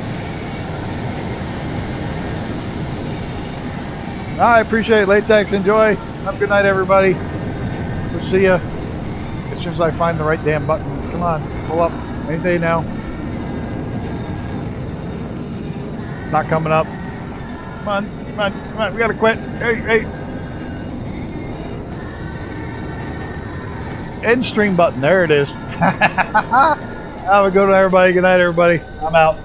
I appreciate it. Latex, enjoy. Have a good night, everybody. We'll see you as soon as I find the right damn button. Come on, pull up. Any day now. Not coming up. Come on, come on, come on. We got to quit. Hey, hey. End stream button. There it is. Have a good one, everybody. Good night, everybody. I'm out.